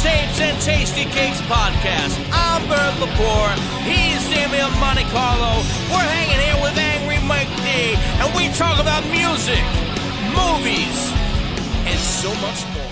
Tapes and Tasty Cakes podcast. I'm Bert Lepore. He's Damian Monte Carlo. We're hanging here with Angry Mike D, and we talk about music, movies, and so much more.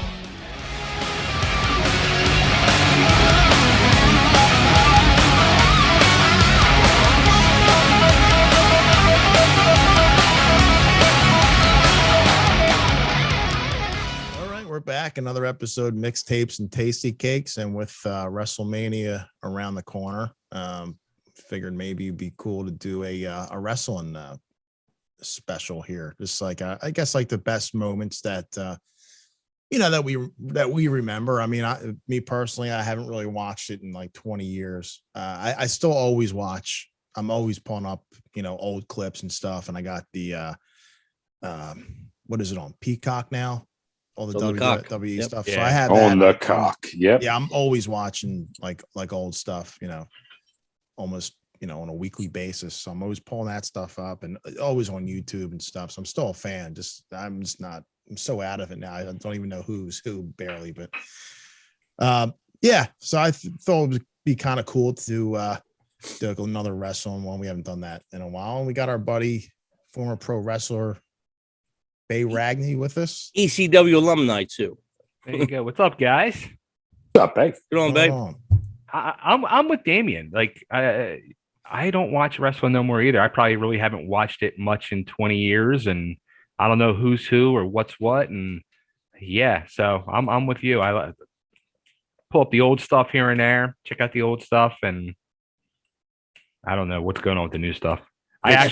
We're back, another episode, Mixtapes and Tasty Cakes, and with Wrestlemania around the corner, figured maybe it'd be cool to do a wrestling special here. Just like I guess like the best moments that that we remember. I mean, me personally, I haven't really watched it in like 20 years. I still always watch. I'm always pulling up old clips and stuff, and I got the what is it on Peacock now? All the WWE stuff. Yeah. So I have on the cock. Yep. Yeah, I'm always watching like old stuff, almost on a weekly basis. So I'm always pulling that stuff up and always on YouTube and stuff. So I'm still a fan. I'm so out of it now. I don't even know who's who barely, but yeah. So I thought it would be kind of cool to do another wrestling one. We haven't done that in a while. And we got our buddy, former pro wrestler Bay Ragney with us. ECW alumni too. There you go. What's up, guys? What's up, babe? Good on, babe. I'm with Damien. Like I don't watch wrestling no more either. I probably really haven't watched it much in 20 years, and I don't know who's who or what's what. And yeah, so I'm with you. I pull up the old stuff here and there, check out the old stuff, and I don't know what's going on with the new stuff. I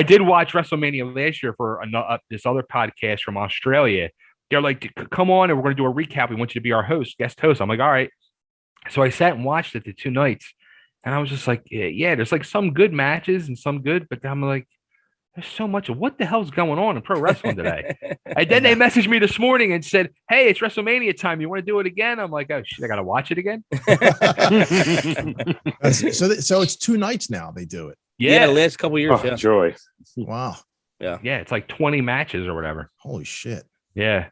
did watch WrestleMania last year for this other podcast from Australia. They're like, come on, and we're going to do a recap. We want you to be our guest host. I'm like, all right. So I sat and watched it the 2 nights, and I was just like, yeah, there's like some good matches and some good, but I'm like, there's so much of what the hell's going on in pro wrestling today. And then they messaged me this morning and said, hey, it's WrestleMania time. You want to do it again? I'm like, oh shit, I got to watch it again. So it's 2 nights now they do it. Yeah, the last couple of years. Oh, joy. Wow. Yeah, it's like 20 matches or whatever. Holy shit. Yeah.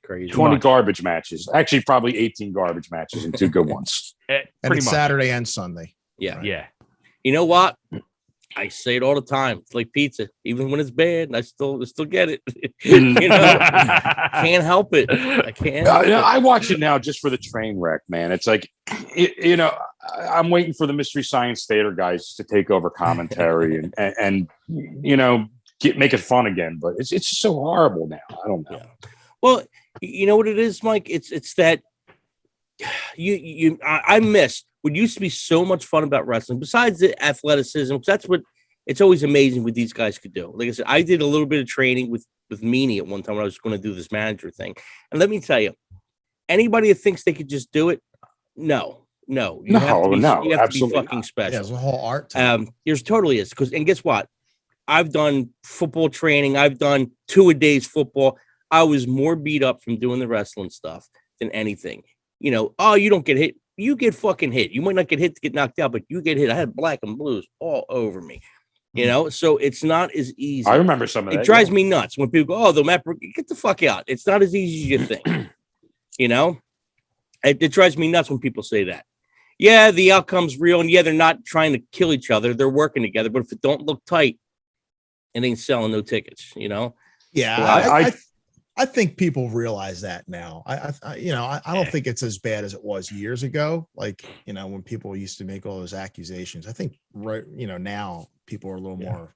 Crazy. 20 garbage matches. Actually, probably 18 garbage matches and 2 good ones. And it's Saturday and Sunday. Yeah. Right? Yeah. You know what? I say it all the time. It's like pizza. Even when it's bad, I still get it. Can't help it. I can't. I watch it now just for the train wreck, man. It's like, I'm waiting for the Mystery Science Theater guys to take over commentary and make it fun again. But it's just so horrible now. I don't know. Yeah. Well, you know what it is, Mike? It's that I miss what used to be so much fun about wrestling, besides the athleticism, because that's what it's always amazing what these guys could do. Like I said, I did a little bit of training with Meanie at one time when I was going to do this manager thing. And let me tell you, anybody that thinks they could just do it, no. You have to be fucking special. Yeah, there's a whole art. There's totally is. And guess what? I've done football training. I've done 2-a-days football. I was more beat up from doing the wrestling stuff than anything. You don't get hit. You get fucking hit. You might not get hit to get knocked out, but you get hit. I had black and blues all over me. So it's not as easy. I remember some of that. It drives me nuts when people go, get the fuck out. It's not as easy as you think. It drives me nuts when people say that. Yeah, the outcome's real, and yeah, they're not trying to kill each other. They're working together, but if it don't look tight, it ain't selling no tickets, Yeah, I think people realize that now. I don't think it's as bad as it was years ago. Like, when people used to make all those accusations, I think now people are a little more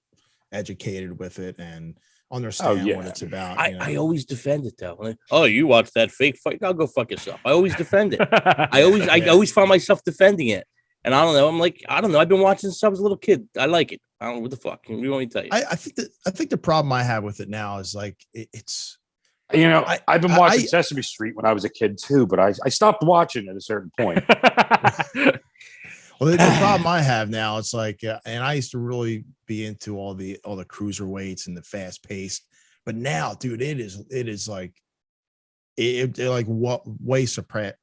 educated with it and understand what it's about. I always defend it though. Like, oh, you watch that fake fight? I'll go fuck yourself. I always defend it. I always find myself defending it. And I don't know. I'm like, I don't know. I've been watching since I was a little kid. I like it. I don't know what the fuck. You want me to tell you? I think the problem I have with it now is like it's. I've been watching Sesame Street when I was a kid too, but I stopped watching at a certain point. Well, the problem I have now, it's like, and I used to really be into all the cruiserweights and the fast paced, but now, dude, it is like, it like what way surpass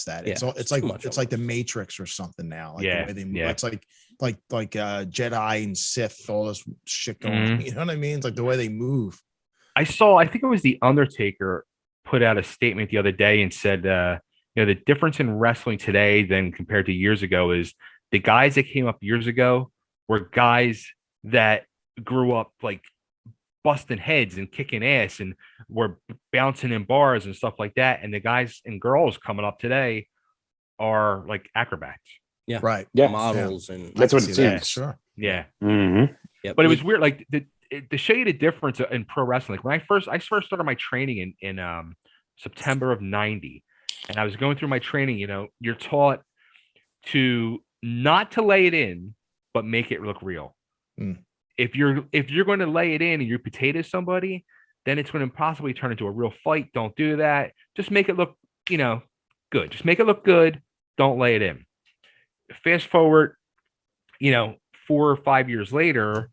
that. Yeah, it's like the Matrix or something now. Like the way they move. It's like Jedi and Sith, all this shit going on. You know what I mean? It's like the way they move. I think it was The Undertaker put out a statement the other day and said the difference in wrestling today than compared to years ago is the guys that came up years ago were guys that grew up like busting heads and kicking ass and were bouncing in bars and stuff like that. And the guys and girls coming up today are like acrobats. Yeah. Right. Yeah. Models and That's what See it that, seems. Sure. Yeah. yeah, But it was weird. Like to show you the difference in pro wrestling. Like when I first started my training in September of '90, and I was going through my training. You're taught to not to lay it in, but make it look real. Mm. If you're going to lay it in and you potato somebody, then it's going to possibly turn into a real fight. Don't do that. Just make it look, good. Just make it look good. Don't lay it in. Fast forward, 4 or 5 years later,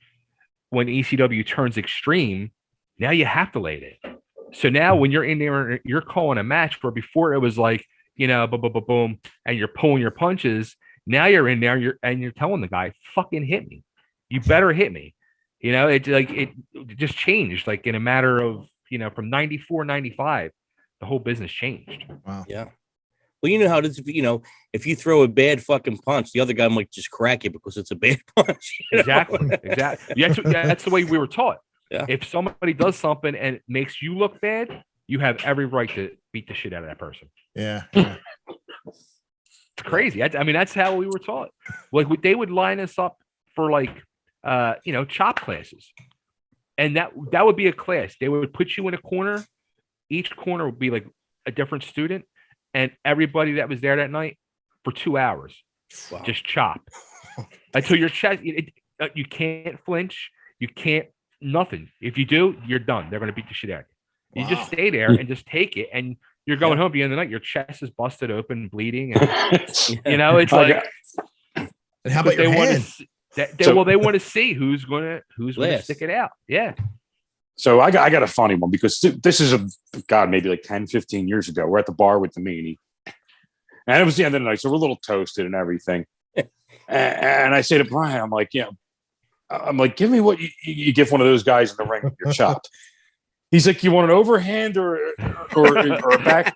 when ECW turns extreme, now you have to lay it in. So now when you're in there, you're calling a match where before it was like, boom, boom, boom, boom, and you're pulling your punches. Now you're in there, you're telling the guy, fucking hit me. You better hit me. It just changed like in a matter of, from 94, 95, the whole business changed. Wow. Yeah. Well, you know how it is. If you throw a bad fucking punch, the other guy might just crack it because it's a bad punch. Exactly. Yeah, that's the way we were taught. Yeah. If somebody does something and it makes you look bad, you have every right to beat the shit out of that person. Yeah. It's crazy. That's how we were taught. Like they would line us up for like, chop classes, and that would be a class. They would put you in a corner. Each corner would be like a different student, and everybody that was there that night for 2 hours, just chop until your chest. You can't flinch. You can't nothing. If you do, you're done. They're going to beat the shit out of you. You just stay there and just take it, and you're going home at the end of the night. Your chest is busted open, bleeding, and it's like. And how about your hand? They want to see who's going to stick it out. Yeah. So I got a funny one because this is maybe like 10, 15 years ago. We're at the bar with the meanie, and it was the end of the night, so we're a little toasted and everything. And I say to Brian, I'm like, give me what you give one of those guys in the ring with your chop. He's like, you want an overhand or a back?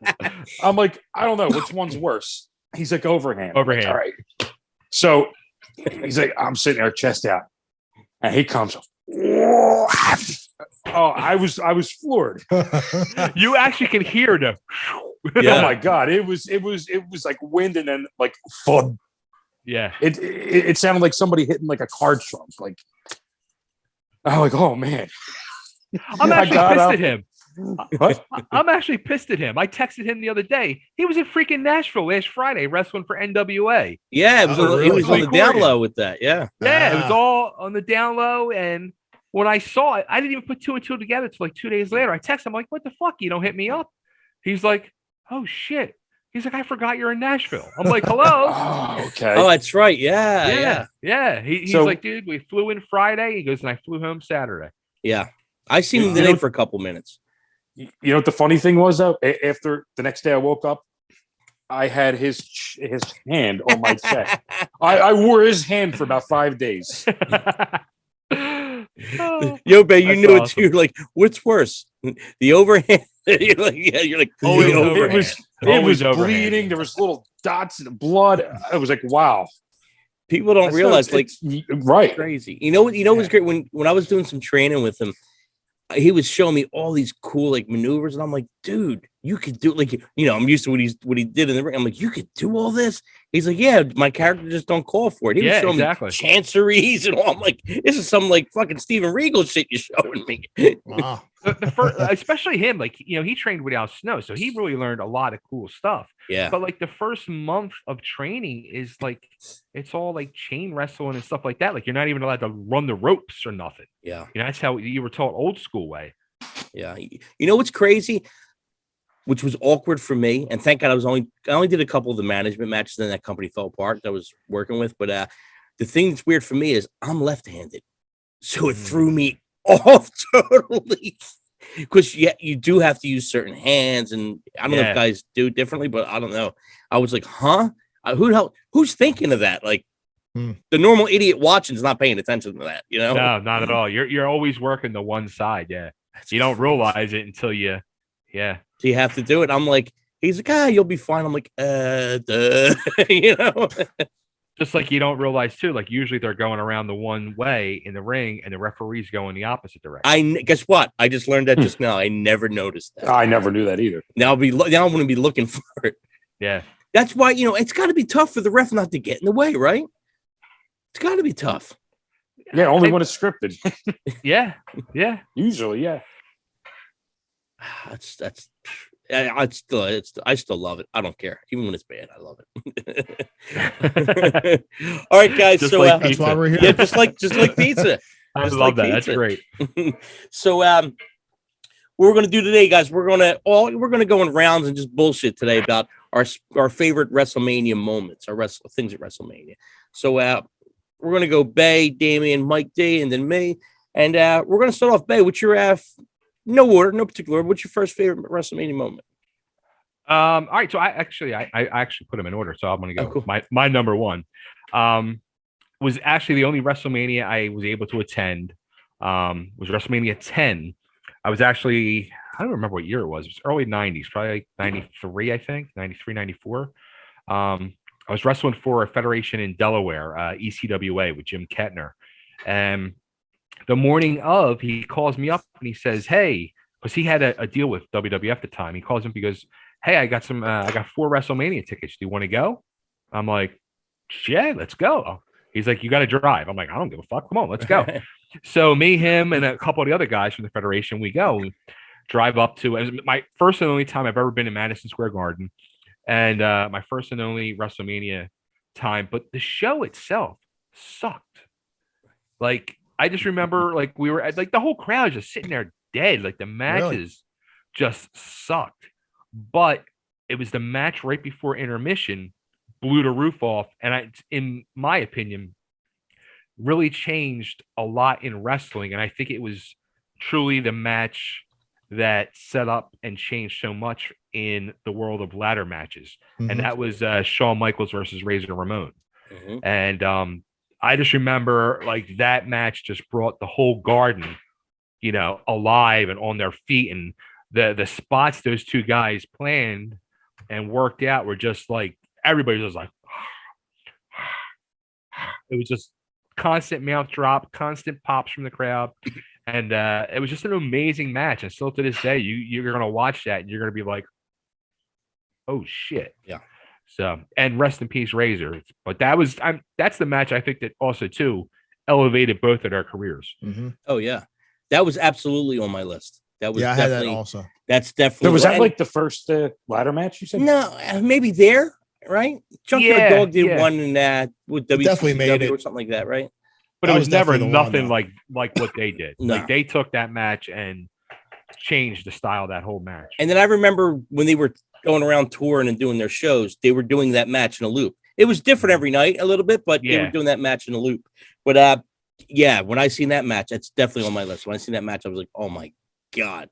I'm like, I don't know which one's worse. He's like, overhand. Overhand. Like, all right. So he's like, I'm sitting there, chest out, and he comes. Oh, I was floored. You actually can hear the. Yeah. Oh my god! It was like wind and then like thud. Yeah. It sounded like somebody hitting like a card trump. Like, I'm like, oh man. I'm actually pissed at him. What? I'm actually pissed at him. I texted him the other day. He was in freaking Nashville last Friday wrestling for NWA. Yeah, it was really? It was on the down low with that. Yeah. Yeah, it was all on the down low. And when I saw it, I didn't even put two and two together until like 2 days later. I texted him, like, what the fuck? You don't hit me up. He's like, oh shit. He's like, I forgot you're in Nashville. I'm like, hello. Oh, okay. Oh, that's right. Yeah. He's like, dude, we flew in Friday. He goes, and I flew home Saturday. Yeah. I seen him today for a couple minutes. You know what the funny thing was though? After the next day I woke up, I had his hand on my chest. I wore his hand for about 5 days. Yo, man, you knew it too. You're like, what's worse, the overhand? You're like, oh, the overhand. It was bleeding. There was little dots of blood. I was like, wow. People don't realize, like, right? Crazy. You know what was great when I was doing some training with him. He was showing me all these cool like maneuvers, and I'm like, dude, you could do like I'm used to what he did in the ring. I'm like, you could do all this. He's like, yeah, my character just don't call for it. He was showing me chanceries and all. I'm like, this is some like fucking Steven Regal shit you're showing me. Wow. The first, especially him, like he trained with Al Snow, so he really learned a lot of cool stuff. Yeah. But like the first month of training is like it's all like chain wrestling and stuff like that. Like you're not even allowed to run the ropes or nothing. Yeah. That's how you were taught old school way. Yeah. You know what's crazy? Which was awkward for me, and thank God I only did a couple of the management matches, then that company fell apart that I was working with. But the thing that's weird for me is I'm left-handed, so it threw me off totally. Because you do have to use certain hands, and I don't know if guys do it differently, but I don't know. I was like, huh? Who's thinking of that? Like the normal idiot watching is not paying attention to that, No, not at all. You're always working the one side, yeah. You don't realize it until you. So you have to do it. I'm like, He's like, you'll be fine. I'm like, duh. You know. Just like you don't realize too, like usually they're going around the one way in the ring, and the referees go in the opposite direction. Guess what? I just learned that just now. I never noticed that. I never knew that either. Now I'm going to be looking for it. Yeah, that's why it's got to be tough for the ref not to get in the way, right? It's got to be tough. Yeah, only when it's scripted. yeah. Usually, yeah. That's. I still love it. I don't care, even when it's bad. I love it. All right, guys. Just so like That's why we're here. yeah, just like pizza. I Just love like that. pizza. That's great. So what we're gonna do today, guys, we're gonna go in rounds and just bullshit today about our favorite WrestleMania moments, our things at WrestleMania. So we're gonna go Bay, Damian, Mike D, and then me, and we're gonna start off Bay. What's your no order, no particular order. What's your first favorite WrestleMania moment? All right, so I actually put them in order, so I'm gonna go. Cool. My number one was actually the only WrestleMania I was able to attend. Was WrestleMania 10. I was actually, I don't remember what year it was. It was early 90s, probably like 93, I think, 93, 94. I was wrestling for a federation in Delaware, ECWA, with Jim Kettner. And the morning of, he calls me up and he says, hey, because he had a deal with WWF at the time. He calls him because, hey, I got 4 WrestleMania tickets. Do you want to go? I'm like, yeah, let's go. He's like, you got to drive. I'm like, I don't give a fuck. Come on, let's go. So me, him, and a couple of the other guys from the Federation, we drive up to, it was my first and only time I've ever been in Madison Square Garden, and my first and only WrestleMania time. But the show itself sucked. Like, I just remember, like, we were like the whole crowd just sitting there dead. Like the matches just sucked. But it was the match right before intermission blew the roof off, and in my opinion, really changed a lot in wrestling. And I think it was truly the match that set up and changed so much in the world of ladder matches. Mm-hmm. And that was Shawn Michaels versus Razor Ramon. Mm-hmm. And I just remember, like, that match just brought the whole garden, alive and on their feet. And the spots those two guys planned and worked out were just like, everybody was like, it was just constant mouth drop, constant pops from the crowd. And it was just an amazing match. And still to this day, you're going to watch that and you're going to be like, oh shit. Yeah. So, and rest in peace, Razor. But that's the match I think that also too elevated both of their careers. Mm-hmm. Oh yeah. That was absolutely on my list. That was I had that also. That's definitely. So was that like the first ladder match you said? No, maybe there, right? Junkyard Dog did one in that with WCW definitely made it or something like that, right? But it was never nothing like what they did. No. Like they took that match and changed the style of that whole match. And then I remember when they were going around touring and doing their shows, they were doing that match in a loop. It was different every night a little bit, but they were doing that match in a loop. But when I seen that match, that's definitely on my list. When I seen that match, I was like, oh my God.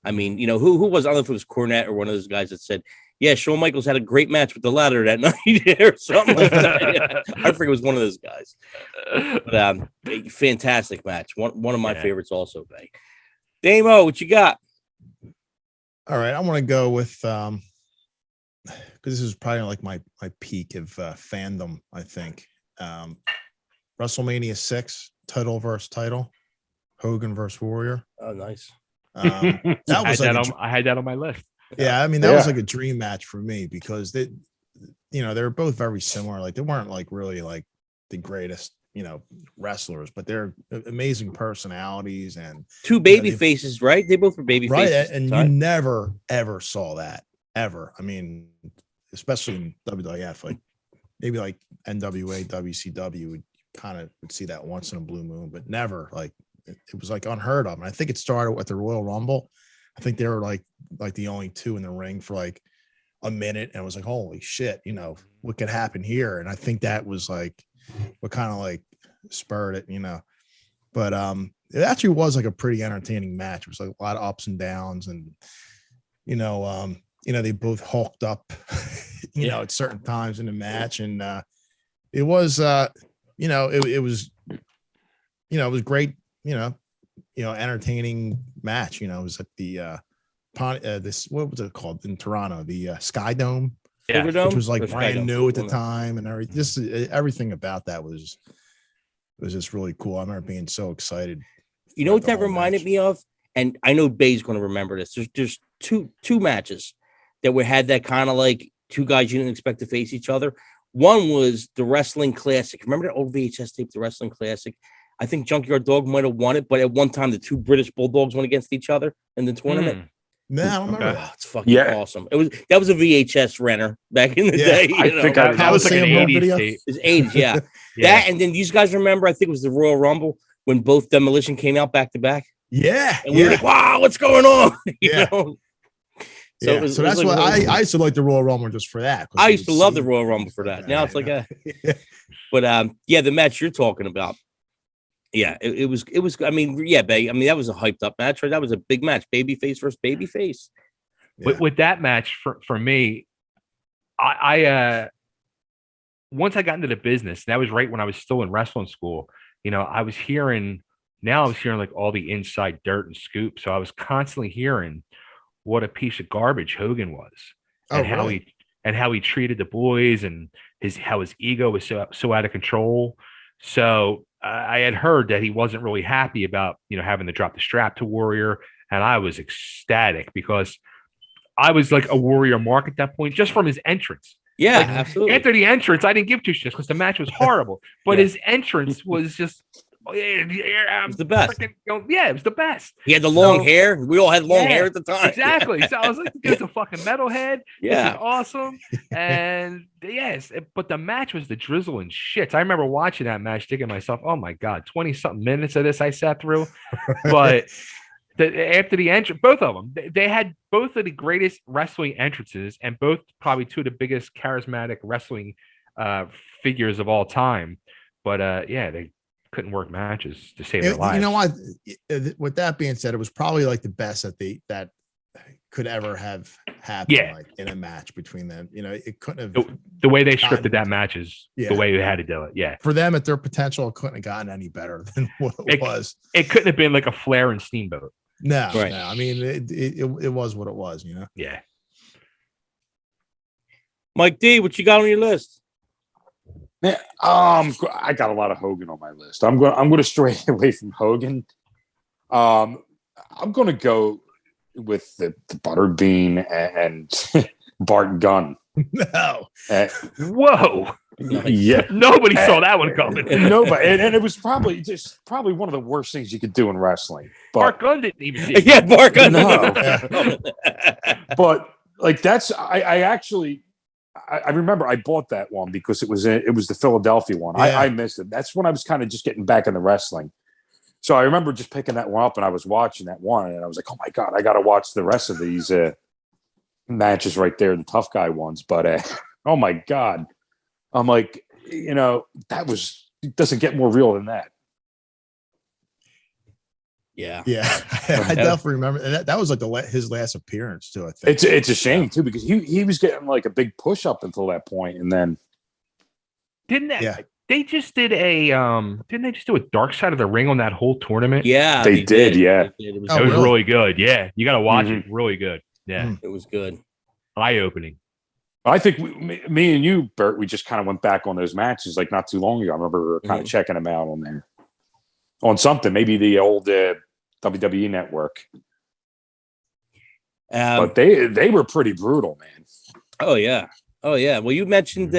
I mean, who was, I don't know if it was Cornette or one of those guys that said, yeah, Shawn Michaels had a great match with the ladder that night or something like that. Yeah, I forget it was one of those guys. But fantastic match. One of my favorites also, Bay. Damo, what you got? All right, I want to go with because this is probably like my peak of fandom, I think. WrestleMania 6, title versus title, Hogan versus Warrior. Oh, nice. That was I had that on my list. Yeah, I mean that was like a dream match for me because they were both very similar. Like they weren't like really like the greatest, wrestlers, but they're amazing personalities and two baby faces, right? They both were baby faces, right? And you never ever saw that ever. I mean, especially in WWF, like maybe like NWA, WCW would see that once in a blue moon, but never like it was like unheard of. And I think it started with the Royal Rumble. I think they were like the only two in the ring for like a minute, and it was like, holy shit, what could happen here? And I think that was like what kind of like spurred it, But it actually was like a pretty entertaining match. It was like a lot of ups and downs, and they both hulked up, at certain times in the match, and it was it was great, entertaining match. It was at the this, what was it called in Toronto? The Sky Dome, Yeah. Silverdome? which was like Or Sky brand Dome? new at the time, and everything. Just everything about that was just really cool. I remember being so excited. You know what that reminded me of? And I know Bay's going to remember this. There's two matches that had that kind of like two guys you didn't expect to face each other. One was the Wrestling Classic. Remember that old VHS tape, the Wrestling Classic? I think Junkyard Dog might have won it, but at one time the two British Bulldogs went against each other in the tournament. No, I don't remember Okay. that. Oh, it's fucking awesome. That was a VHS renter back in the day. I think That was like an Coliseum 80s video? tape. It's 80s, yeah. That, and then these guys remember, I think it was the Royal Rumble when both Demolition came out back to back. Yeah, And we were like, wow, what's going on? Yeah. Know? So, so that's why I used to like the Royal Rumble just for that. I used to love the Royal Rumble for that. Now it's like but yeah, the match you're talking about. Yeah, it was. I mean, yeah, Bay. I mean, that was a hyped up match, right? That was a big match, babyface versus babyface. Yeah. With that match for me, I once I got into the business, that was right when I was still in wrestling school. You know, I was hearing like all the inside dirt and scoop. So I was constantly hearing what a piece of garbage Hogan was, and how he treated the boys, and how his ego was so out of control. So I had heard that he wasn't really happy about, having to drop the strap to Warrior, and I was ecstatic because I was like a Warrior mark at that point, just from his entrance. Yeah, like, absolutely. After the entrance, I didn't give two shits because the match was horrible, but his entrance was just. It was the best. Yeah, it was the best. He had the long hair. We all had long hair at the time. Exactly. So I was like, "This is a fucking metalhead. Yeah, this is awesome." And yes, but the match was the drizzle and shits. I remember watching that match, thinking to myself, "Oh my god, 20-something minutes of this I sat through." But after the entrance, both of them, they had both of the greatest wrestling entrances, and both probably two of the biggest charismatic wrestling figures of all time. But yeah, they couldn't work matches to save their lives. You know what? With that being said, it was probably like the best that could ever have happened like, in a match between them. It couldn't have. The way they scripted that match is the way you had to do it. Yeah. For them at their potential, it couldn't have gotten any better than what it was. It couldn't have been like a Flair and Steamboat. No, right. No. I mean, it was what it was, Yeah. Mike D, what you got on your list? Yeah, I got a lot of Hogan on my list. I'm going to stray away from Hogan. I'm going to go with the Butterbean and Bart Gunn. No. Whoa. Yeah. Nobody saw that one coming. Nobody. And it was probably one of the worst things you could do in wrestling. But, Bart Gunn didn't even see it. Yeah, Bart Gunn. No. But like I remember I bought that one because it was the Philadelphia one. Yeah. I missed it. That's when I was kind of just getting back into wrestling. So I remember just picking that one up, and I was watching that one, and I was like, oh my God, I got to watch the rest of these matches right there, the tough guy ones. But oh my God, I'm like, it doesn't get more real than that. Yeah. I definitely remember, and that was like his last appearance too. I think it's a shame too, because he was getting like a big push up until that point, and then they just did didn't they just do a Dark Side of the Ring on that whole tournament? Yeah, they did. Yeah, it was really good. Yeah, you got to watch it. Really good. Yeah, it was good. Eye opening. I think me and you, Bert, we just kind of went back on those matches like not too long ago. I remember we were kind of checking them out on there. On something, maybe the old WWE network. But they were pretty brutal, man. Oh yeah. Well, you mentioned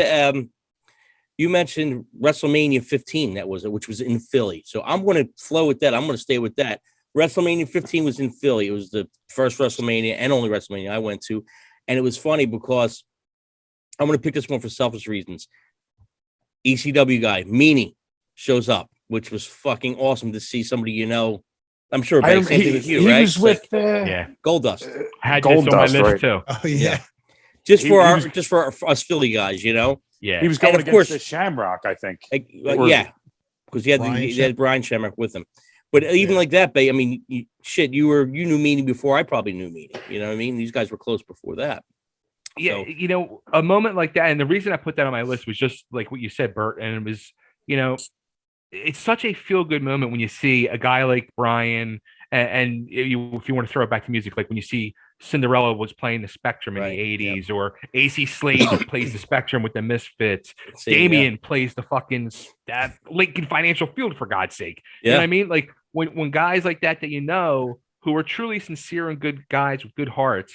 WrestleMania 15, which was in Philly. So I'm going to flow with that. I'm going to stay with that. WrestleMania 15 was in Philly. It was the first WrestleMania and only WrestleMania I went to, and it was funny because I'm going to pick this one for selfish reasons. ECW guy Meanie shows up, which was fucking awesome to see somebody I'm sure same thing with you, he right? was with Goldust. Had this on my list right? too. Oh yeah. Just for us Philly guys, Yeah. He was going against the Shamrock, I think. Yeah. Because he had Brian Shamrock with him. But even like that, Bay, I mean, you knew Meanie before I probably knew Meanie. You know what I mean? These guys were close before that. Yeah, so, a moment like that, and the reason I put that on my list was just like what you said, Bert, and it was, it's such a feel-good moment when you see a guy like Brian And if you want to throw it back to music, like when you see Cinderella was playing the Spectrum in Right, the 80s, or AC Slade plays the Spectrum with the Misfits. See, Damien plays the fucking that Lincoln Financial Field, for God's sake. You Yeah. know what I mean? Like when guys like that you know, who are truly sincere and good guys with good hearts,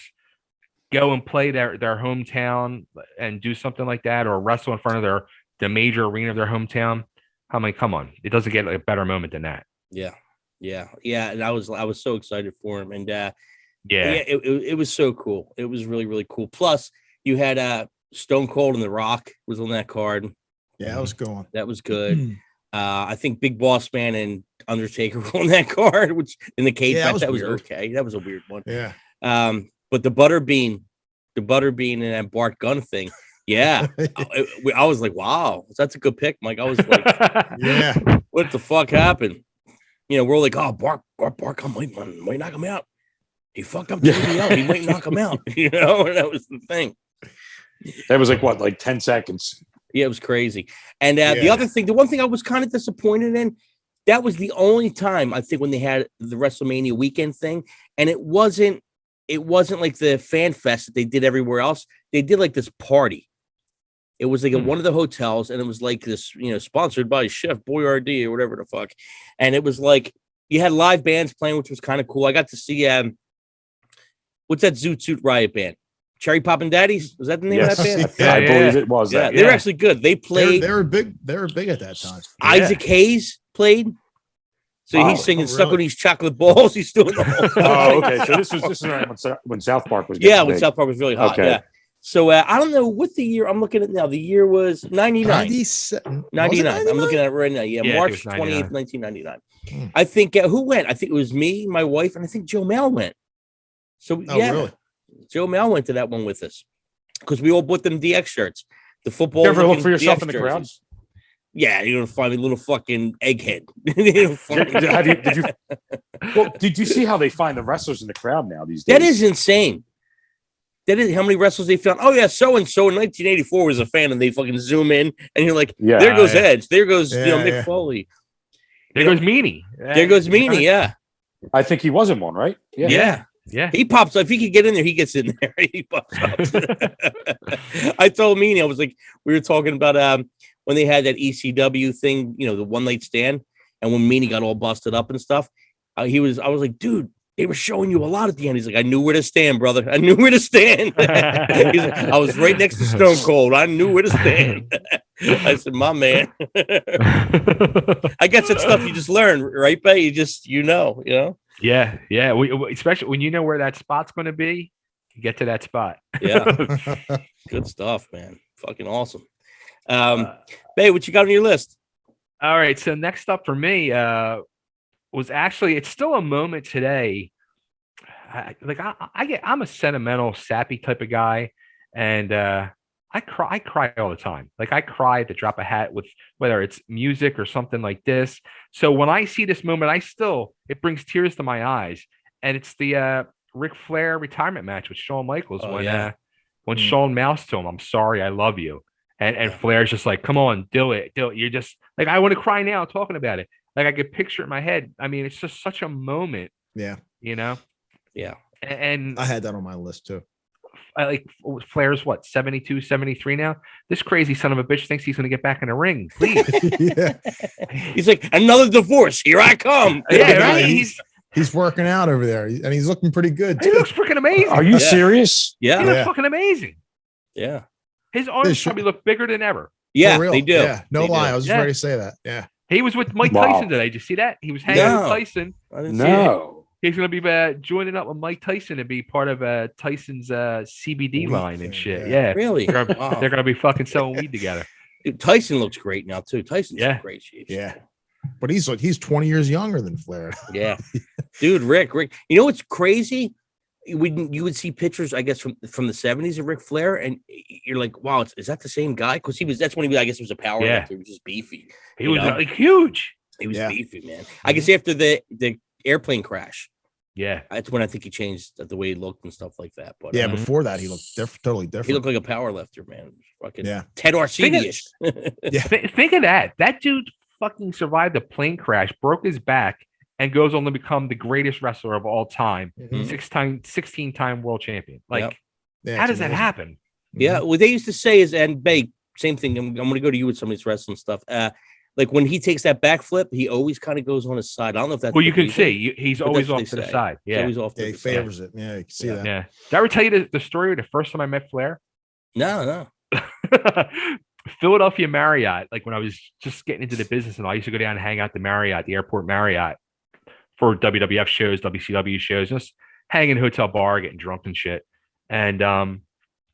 go and play their hometown and do something like that, or wrestle in front of the major arena of their hometown. I mean, come on, it doesn't get a better moment than that. Yeah. And I was so excited for him, and it was so cool. It was really, really cool. Plus, you had Stone Cold and The Rock was on that card. Yeah, that was going. That was good. I think Big Boss Man and Undertaker were on that card, which in the cage match, that was okay. That was a weird one. Yeah. But the Butterbean and that Bart Gunn thing. Yeah. I was like, wow, that's a good pick, Mike. I was like, Yeah. what the fuck happened? You know, we're like, oh, Bart Gunn might knock him out. He fucked up the video. He might knock him out. You know, and that was the thing. That was like 10 seconds. Yeah, it was crazy. And the other thing, the one thing I was kind of disappointed in, that was the only time I think when they had the WrestleMania weekend thing, and it wasn't like the fan fest that they did everywhere else. They did like this party. It was like at one of the hotels, and it was like this, you know, sponsored by Chef Boyardee or whatever the fuck. And it was like you had live bands playing, which was kind of cool. I got to see what's that Zoot Suit Riot band? Cherry Poppin' Daddies? Was that the name of that band? I believe it was. Yeah, that. they were actually good. They played. They were big. They were big at that time. Isaac Hayes played. So he's singing "Suck on These Chocolate Balls." He's doing the whole thing. Oh, okay. So this is right when South Park was. Yeah, when when South Park was really hot. Okay. Yeah. So I don't know what the year I'm looking at now. The year was 99. 99. I'm looking at it right now. Yeah, March 28th, 1999. I think who went? I think it was me, my wife, and I think Joe Mel went. So Really? Joe Mel went to that one with us because we all bought them DX shirts. The football. You ever look for yourself DX in the crowd? jerseys. Yeah, you're gonna find a little fucking egghead. Did you see how they find the wrestlers in the crowd now these days? That is insane. That is how many wrestlers they found. Oh yeah, so and so in 1984 was a fan, and they fucking zoom in, and you're like, there goes Edge, there goes Mick Foley, there goes Meanie, there goes Meanie. Yeah, I think he was in one, right? Yeah. He pops up. If he could get in there, he gets in there. He pops up. I told Meanie, I was like, we were talking about when they had that ECW thing, you know, the one night stand, and when Meanie got all busted up and stuff. I was like, dude, they were showing you a lot at the end. He's like, I knew where to stand, brother. I knew where to stand. He's like, I was right next to Stone Cold. I knew where to stand. I said, my man. I guess it's stuff you just learn, right, Bay? You just, you know. Yeah. Especially when you know where that spot's going to be, you get to that spot. Yeah. Good stuff, man. Fucking awesome. Bay, what you got on your list? All right. So next up for me was actually, it's still a moment today. I'm a sentimental, sappy type of guy, and I cry all the time. Like I cry at the drop of a hat with whether it's music or something like this. So when I see this moment, it brings tears to my eyes, and it's the Ric Flair retirement match with Shawn Michaels when Shawn mouths to him, "I'm sorry, I love you," and Flair's just like, "Come on, do it. You're just like, I want to cry now talking about it." Like I could picture it in my head. I mean, it's just such a moment. Yeah. You know? Yeah. And I had that on my list too. I like Flair's 72, 73 now. This crazy son of a bitch thinks he's going to get back in the ring. Please. Yeah. He's like, another divorce. Here I come. Yeah, right. He's working out over there, and he's looking pretty good too. He looks freaking amazing. Are you serious? Yeah. He looks fucking amazing. Yeah. His arms probably look bigger than ever. Yeah, they do. Yeah, no they lie. do. I was just ready to say that. Yeah. He was with Mike Tyson today. Did you see that? He was hanging with Tyson. I didn't see it. He's going to be joining up with Mike Tyson to be part of Tyson's CBD line and shit. Yeah. Really? They're going to be fucking selling weed together. Dude, Tyson looks great now, too. Tyson's in great shape. Yeah. But he's 20 years younger than Flair. Yeah. Dude, Rick. You know what's crazy? You would see pictures, I guess, from the 70s of Ric Flair, and you're like, wow, is that the same guy? Because that's when he was, I guess, he was a power lifter. He was just beefy. He was like huge. He was beefy, man. I guess after the airplane crash. Yeah. That's when I think he changed the way he looked and stuff like that. But before that, he looked totally different. He looked like a power lifter, man. Fucking Ted Think Arcidi-ish. of that. That dude fucking survived a plane crash, broke his back, and goes on to become the greatest wrestler of all time, Mhm. 16-time world champion. Like, Yep. Yeah, how it's does that amazing. happen? Yeah, what they used to say is, and Bay, same thing. I'm going to go to you with some of this wrestling stuff. Like when he takes that backflip, he always kind of goes on his side. I don't know if that's Well, you the can reason, see he's but always that's what off they to the say. side. He's Yeah. always off to Yeah, he the side. favors it. Yeah, you can see that. Yeah. Did I ever tell you the story of the first time I met Flair? No. Philadelphia Marriott, like when I was just getting into the business, and I used to go down and hang out at the Marriott, the airport Marriott, for WWF shows, WCW shows, just hang in the hotel bar, getting drunk and shit. And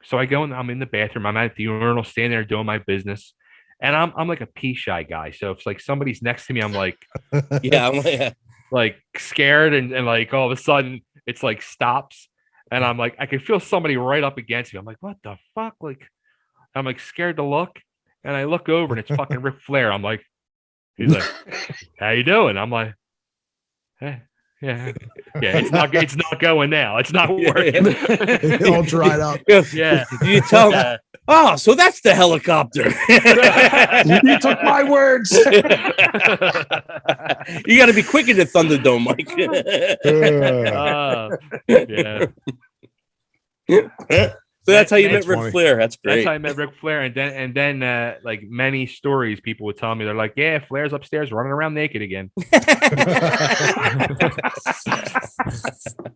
so I go and I'm in the bathroom, I'm at the urinal, standing there doing my business, and I'm like a pee shy guy. So if like somebody's next to me, I'm like, Yeah, like scared, and like all of a sudden it's like stops, and I'm like, I can feel somebody right up against me. I'm like, what the fuck? Like, I'm like scared to look, and I look over and it's fucking Ric Flair. I'm like, he's like, how you doing? I'm like, hey, yeah. It's not going now. It's not working. It all dried up. Yeah. You tell him, oh, so that's the helicopter. You took my words. You got to be quick in the Thunderdome, Mike. Yeah. So that's how you met That's Ric funny. Flair. That's great. That's how I met Ric Flair, and then like many stories, people would tell me, they're like, "Yeah, Flair's upstairs running around naked again."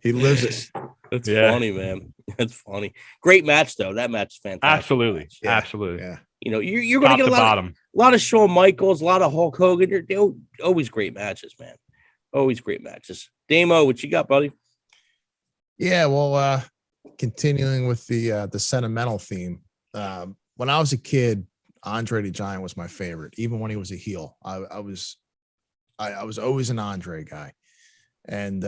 He lives it. That's Yeah. funny, man. That's funny. Great match, though. That match is fantastic. Absolutely, Yeah. absolutely. Yeah. You know, you're going Top to to get a bottom. lot of Shawn Michaels, a lot of Hulk Hogan. They're always great matches, man. Always great matches. Damo, what you got, buddy? Yeah, well, continuing with the sentimental theme. When I was a kid, Andre the Giant was my favorite. Even when he was a heel, I was always an Andre guy, and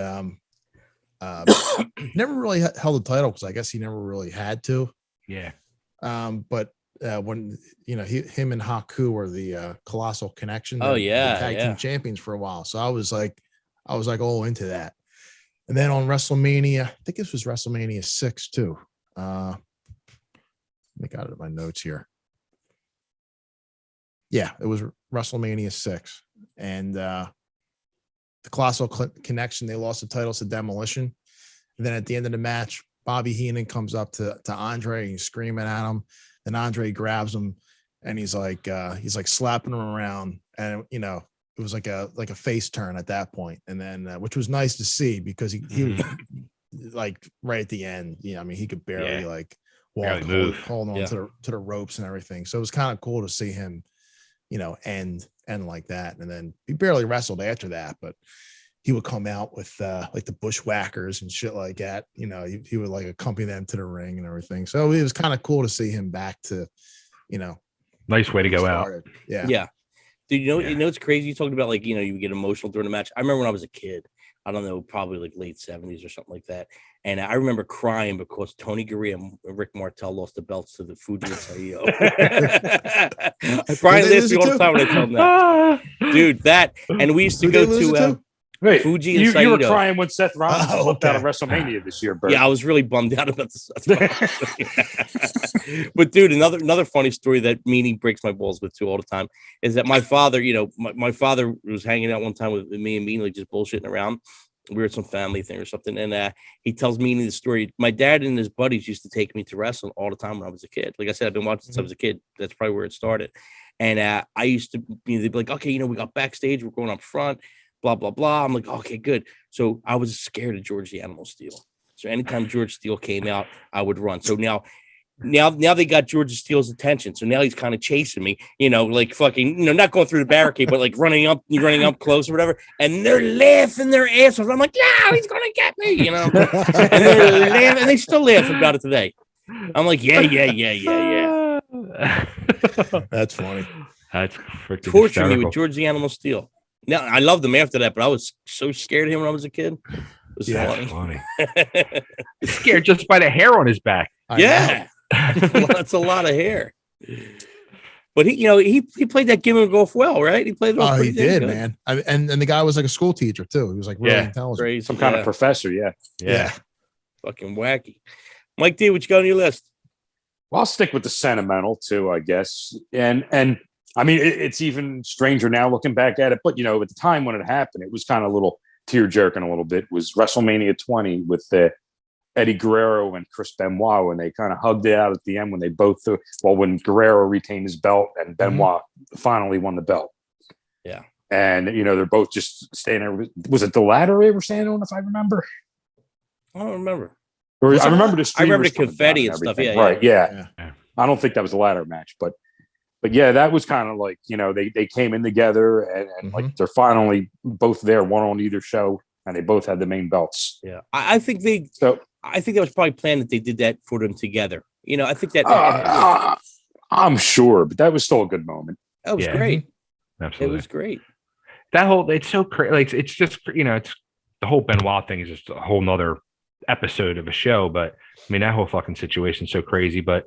never really held a title because I guess he never really had to. Yeah. But when him and Haku were the Colossal Connection. Oh, the yeah, tag yeah. team champions for a while. So I was like all into that. And then on WrestleMania, I think this was WrestleMania 6 too. I got it in my notes here. Yeah, it was WrestleMania 6. And the Colossal Connection, they lost the titles to Demolition. And then at the end of the match, Bobby Heenan comes up to Andre and he's screaming at him. Then Andre grabs him and he's like slapping him around. And it was like a face turn at that point. And then which was nice to see because he was like right at the end. I mean, he could barely like walk, hold on to the ropes and everything. So it was kind of cool to see him, end like that. And then he barely wrestled after that, but he would come out with like the bushwhackers and shit like that. He would like accompany them to the ring and everything. So it was kind of cool to see him back to, Nice way to go out. Yeah. Yeah. Dude, you know, it's crazy. You talking about like, you get emotional during the match. I remember when I was a kid, I don't know, probably like late 70s or something like that. And I remember crying because Tony Gurria and Rick Martel lost the belts to the Fuji and Saio. Brian laughs me all the time when I tell him that. Dude, and we used to go to Wait, Fuji and you were Saito. crying when Seth Rollins slipped out of okay. WrestleMania this year, Bert. Yeah, I was really bummed out about this. But dude, another funny story that Meanie breaks my balls with too all the time is that my father, my father was hanging out one time with me and Meanie, like just bullshitting around. We were at some family thing or something, and he tells Meanie the story. My dad and his buddies used to take me to wrestling all the time when I was a kid. Like I said, I've been watching since I was a kid. That's probably where it started. And I used to, they'd be like, okay, we got backstage, we're going up front. Blah, blah, blah. I'm like, okay, good. So I was scared of George the Animal Steel. So anytime George Steele came out, I would run. So now they got George Steele's attention. So now he's kind of chasing me, like fucking, not going through the barricade, but like running up close or whatever. And they're laughing their ass off. I'm like, no, he's going to get me, And they're laughing, and they still laugh about it today. I'm like, yeah. That's funny. That's freaking Torture hysterical. me with George the Animal Steel. Now I loved him after that, but I was so scared of him when I was a kid. It was funny. Scared just by the hair on his back. Yeah, that's a lot of hair. But he played that gimmick off well, right? He played it off. Oh, he did, good. man. And the guy was like a school teacher too. He was like really intelligent. Crazy, Some kind of professor, Yeah. fucking wacky. Mike D, what you got on your list? Well, I'll stick with the sentimental too, I guess. And I mean, it's even stranger now looking back at it. But at the time when it happened, it was kind of a little tear jerking a little bit was WrestleMania 20 with the Eddie Guerrero and Chris Benoit when they kind of hugged it out at the end when they both when Guerrero retained his belt and Benoit finally won the belt. Yeah. And they're both just standing there. Was it the ladder they were standing on, if I remember? I don't remember. Or I remember the I remember the streamers confetti and and stuff. everything. Yeah, Right. yeah. Yeah. I don't think that was a ladder match, but yeah, that was kind of like, they came in together and like they're finally both there, one on either show, and they both had the main belts. Yeah. I think that was probably planned that they did that for them together. I think that I'm sure, but that was still a good moment. That was great. Absolutely. It was great. It's so crazy. Like, it's just, it's the whole Benoit thing is just a whole nother episode of a show. But I mean, that whole fucking situation is so crazy. But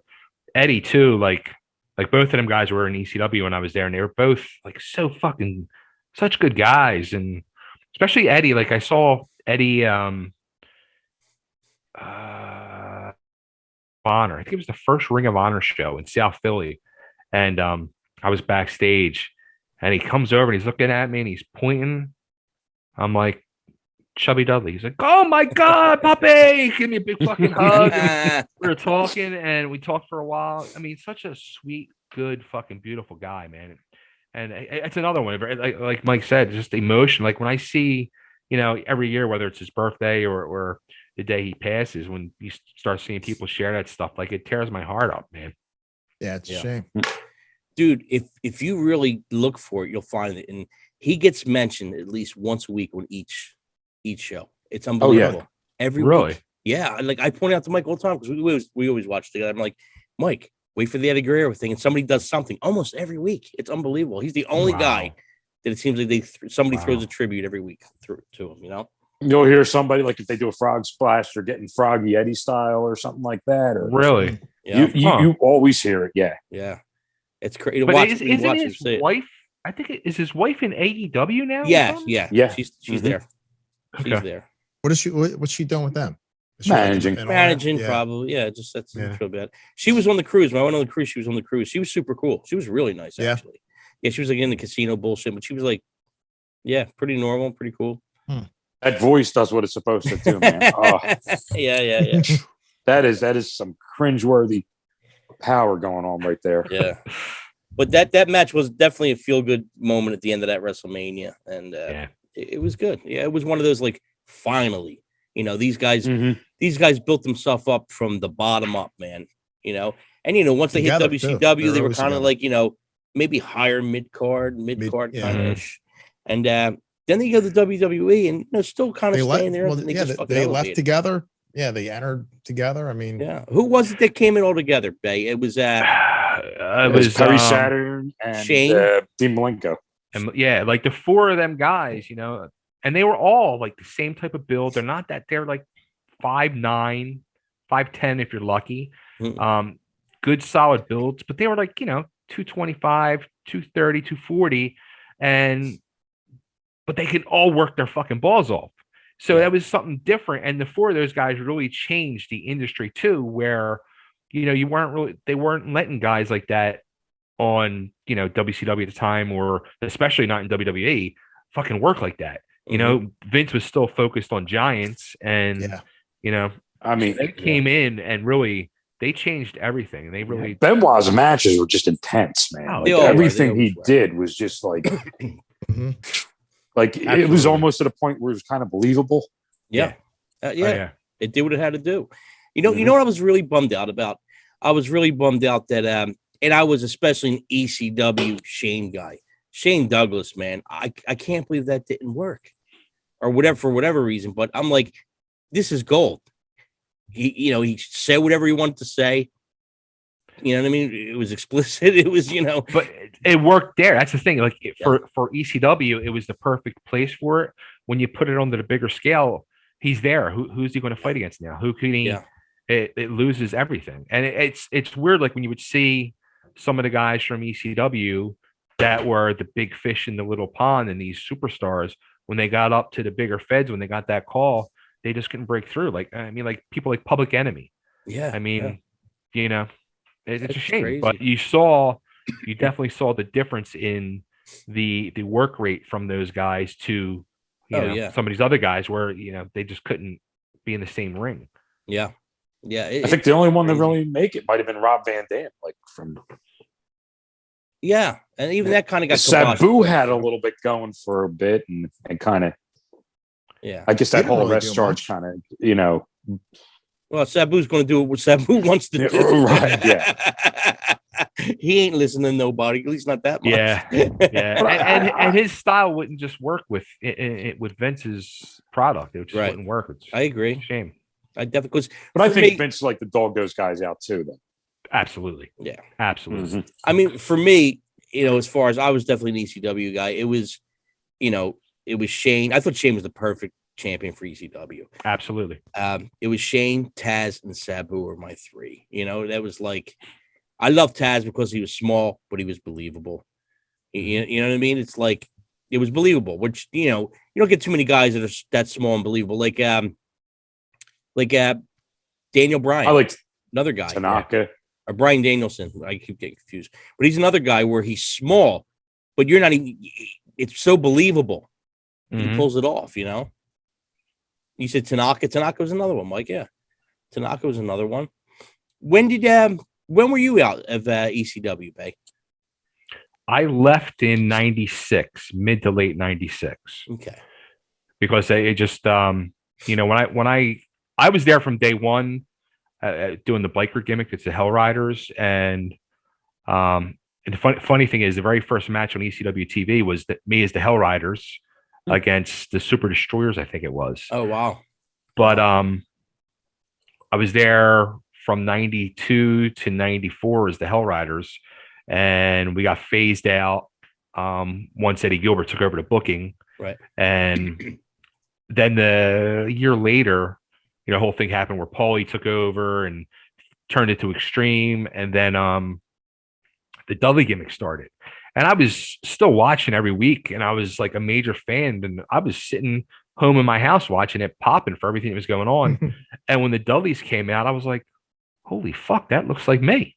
Eddie too, like both of them guys were in ECW when I was there, and they were both like so fucking such good guys. And especially Eddie, like I saw Eddie Honor. I think it was the first Ring of Honor show in South Philly. And I was backstage. And he comes over and he's looking at me and he's pointing. I'm like, Chubby Dudley. He's like, oh my God, puppy. Give me a big fucking hug. We were talking and we talked for a while. I mean, such a sweet, good, fucking beautiful guy, man. And it's another one. Like Mike said, just emotion. Like when I see, every year, whether it's his birthday or the day he passes, when you start seeing people share that stuff, like it tears my heart up, man. Yeah, it's a shame. Dude, if you really look for it, you'll find it. And he gets mentioned at least once a week on each show. It's unbelievable. Oh, yeah. Every week. Yeah. Like I point out to Mike all the time because we always watch together. I'm like, Mike, wait for the Eddie Guerrero thing. And somebody does something almost every week. It's unbelievable. He's the only guy that it seems like somebody throws a tribute every week to him, You'll hear somebody like if they do a frog splash, they're getting Froggy Eddie style or something like that. Or really? Yeah. You always hear it. Yeah. Yeah. It's crazy. But isn't his wife? I think is his wife in AEW now? Yeah. She's there. Okay. She's there. What's she doing with them? Managing Probably. Yeah. Just that's real bad. She was on the cruise. When I went on the cruise, she was on the cruise. She was super cool. She was really nice, actually. Yeah, she was like in the casino bullshit, but she was like, pretty normal, pretty cool. That voice does what it's supposed to do, man. Oh. Yeah. That is some cringeworthy power going on right there. Yeah. But that match was definitely a feel-good moment at the end of that WrestleMania. And it was good. Yeah, it was one of those like, finally, these guys built themselves up from the bottom up, man. And once they hit WCW, they were kind of like, maybe higher mid-card kind of ish. And then they go to WWE and still kind of staying there. Well, they left together. Yeah, they entered together. I mean, who was it that came in all together, Bay? It was it was Perry Saturn and Shane, Dean Malenko. And like the four of them guys, and they were all like the same type of build. They're not that they're like 5'9", 5'10" if you're lucky. Good solid builds, but they were like 225, 230, 240, but they could all work their fucking balls off. So that was something different. And the four of those guys really changed the industry too, where, they weren't letting guys like that on, WCW at the time, or especially not in WWE, fucking work like that. Vince was still focused on giants and, I mean, they came in and really, they changed everything. And they really, Benoit's matches were just intense, man. Everything he did was just like, like it was almost at a point where it was kind of believable. Yeah. It did what it had to do. You know what I was really bummed out about? I was really bummed out that, and I was especially an ECW Shane guy, Shane Douglas, man. I can't believe that didn't work, or whatever, for whatever reason. But I'm like, this is gold. He said whatever he wanted to say. You know what I mean? It was explicit. It was, but it worked there. That's the thing. Like for ECW, it was the perfect place for it. When you put it onto the bigger scale, he's there. Who's he going to fight against now? Who can he? Yeah. It loses everything. And it's weird. Like when you would see some of the guys from ECW that were the big fish in the little pond and these superstars, when they got up to the bigger feds, when they got that call, they just couldn't break through. Like, I mean, like people like Public Enemy. Yeah. I mean, it's a shame, crazy. but you definitely saw the difference in the work rate from those guys to, some of these other guys where they just couldn't be in the same ring. Yeah. I think the only one that really make it might have been Rob Van Dam, like from. Yeah, and even that kind of got Sabu had a little bit going for a bit, and kind of. Yeah, I guess that whole arrest charge kind of, Well, Sabu's going to do what Sabu wants to do. Right? Yeah. He ain't listening to nobody, at least not that much. Yeah, and his style wouldn't just work with Vince's product. It just wouldn't work. I agree. Shame. I definitely. But I think Vince like the dog those guys out too. Though. Absolutely. Yeah. Absolutely. Mm-hmm. I mean, for me, as far as I was definitely an ECW guy, it was, it was Shane. I thought Shane was the perfect champion for ECW. Absolutely. It was Shane, Taz, and Sabu were my three. That was like, I love Taz because he was small, but he was believable. You know what I mean? It's like, it was believable, which, you don't get too many guys that are that small and believable. Like Daniel Bryan. I like another guy. Tanaka. Or Brian Danielson. I keep getting confused. But he's another guy where he's small, but you're not even, it's so believable. Mm-hmm. He pulls it off, You said Tanaka. Tanaka was another one, Mike. Yeah. Tanaka was another one. When were you out of ECW, Bay? I left in 96, mid to late 96. Okay. Because it just, when I was there from day one, doing the biker gimmick. It's the Hell Riders. And the funny thing is the very first match on ECW TV was me as the Hell Riders against the Super Destroyers, I think it was. Oh, wow. But I was there from 92 to 94 as the Hell Riders. And we got phased out once Eddie Gilbert took over the booking. Right. And then the year later, the whole thing happened where Paulie took over and turned it to Extreme. And then the Dudley gimmick started. And I was still watching every week. And I was like a major fan. And I was sitting home in my house watching it, popping for everything that was going on. And when the Dudleys came out, I was like, holy fuck, that looks like me.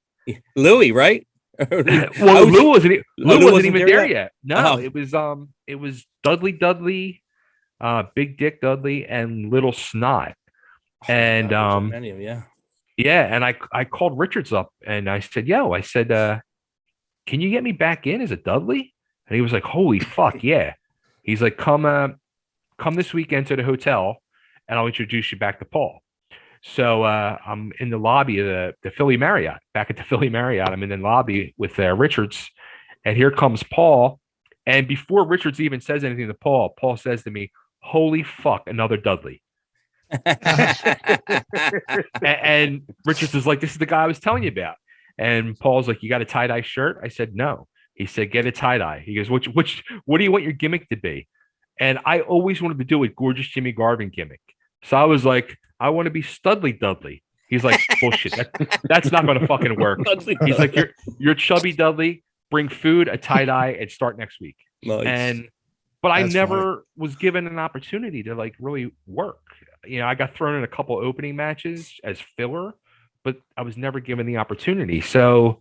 Louis, right? Well, Lou wasn't even there yet. No, it was Dudley, Big Dick Dudley, and Little Snot. And and I called Richards up and I said, can you get me back in as a Dudley? And he was like, holy fuck, yeah. He's like, come this weekend to the hotel and I'll introduce you back to Paul. So I'm in the lobby of the Philly Marriott, back at the Philly Marriott. I'm in the lobby with Richards, and here comes Paul. And before Richards even says anything to Paul says to me, holy fuck, another Dudley. and Richards is like, this is the guy I was telling you about. And Paul's like, you got a tie-dye shirt? I said, no. He said, get a tie-dye. He goes, what do you want your gimmick to be? And I always wanted to do a Gorgeous Jimmy Garvin gimmick. So I was like, I want to be Studley Dudley. He's like, bullshit. That's not going to fucking work. He's like, you're Chubby Dudley. Bring food, a tie-dye, and start next week. Nice. But I never was given an opportunity to like really work. I got thrown in a couple opening matches as filler, but I was never given the opportunity. So,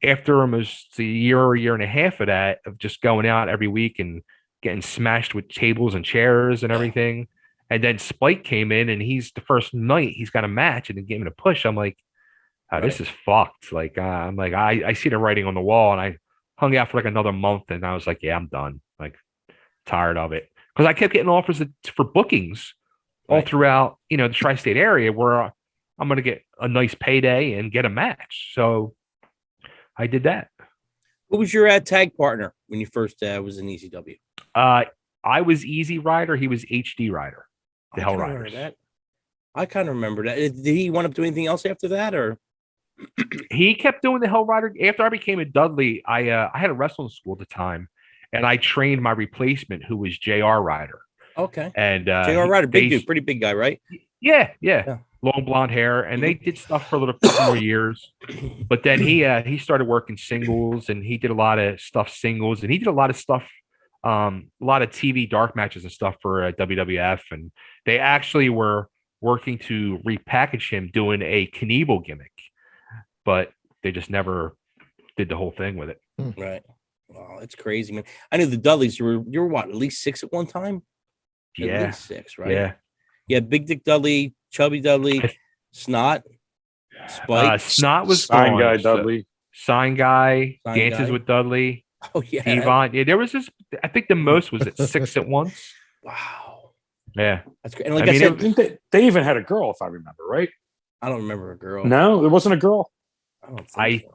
after almost a year and a half of that, of just going out every week and getting smashed with tables and chairs and everything. And then Spike came in and he's the first night he's got a match and then gave him a push. I'm like, this is fucked. Like, I'm like, I see the writing on the wall, and I hung out for like another month and I was like, yeah, I'm done. Like, tired of it. Cause I kept getting offers for bookings all throughout, the tri-state area where I'm going to get a nice payday and get a match. So I did that. Who was your tag partner when you first was in ECW? I was Easy Rider. He was HD Rider. The Hell Riders. I kind of remember that. Did he want to do anything else after that, or? He kept doing the Hell Rider. After I became a Dudley, I had a wrestling school at the time, and I trained my replacement, who was JR Rider. Okay. And JR Rider, big dude, pretty big guy, right? Yeah. Long blonde hair, and they did stuff for a little more years. But then he started working singles, and he did a lot of stuff singles, and he did a lot of stuff. A lot of TV dark matches and stuff for WWF, and they actually were working to repackage him doing a Knievel gimmick, but they just never did the whole thing with it. Right. Wow, that's crazy, man. I knew the Dudleys. You were what, at least 6 at one time? At Yeah. least 6, right? Yeah. Yeah, Big Dick Dudley, Chubby Dudley, Snot, Spike. Snot was Sign gone. guy Dudley. Sign guy, Sign Dances Guy. with Dudley, Oh, yeah. Devon. Yeah, there was this. I think the most was at 6 at once. Wow. Yeah. That's great. And like I I, mean, said, I think they even had a girl, if I remember right. I don't remember a girl. No, there wasn't a girl. I don't think I so.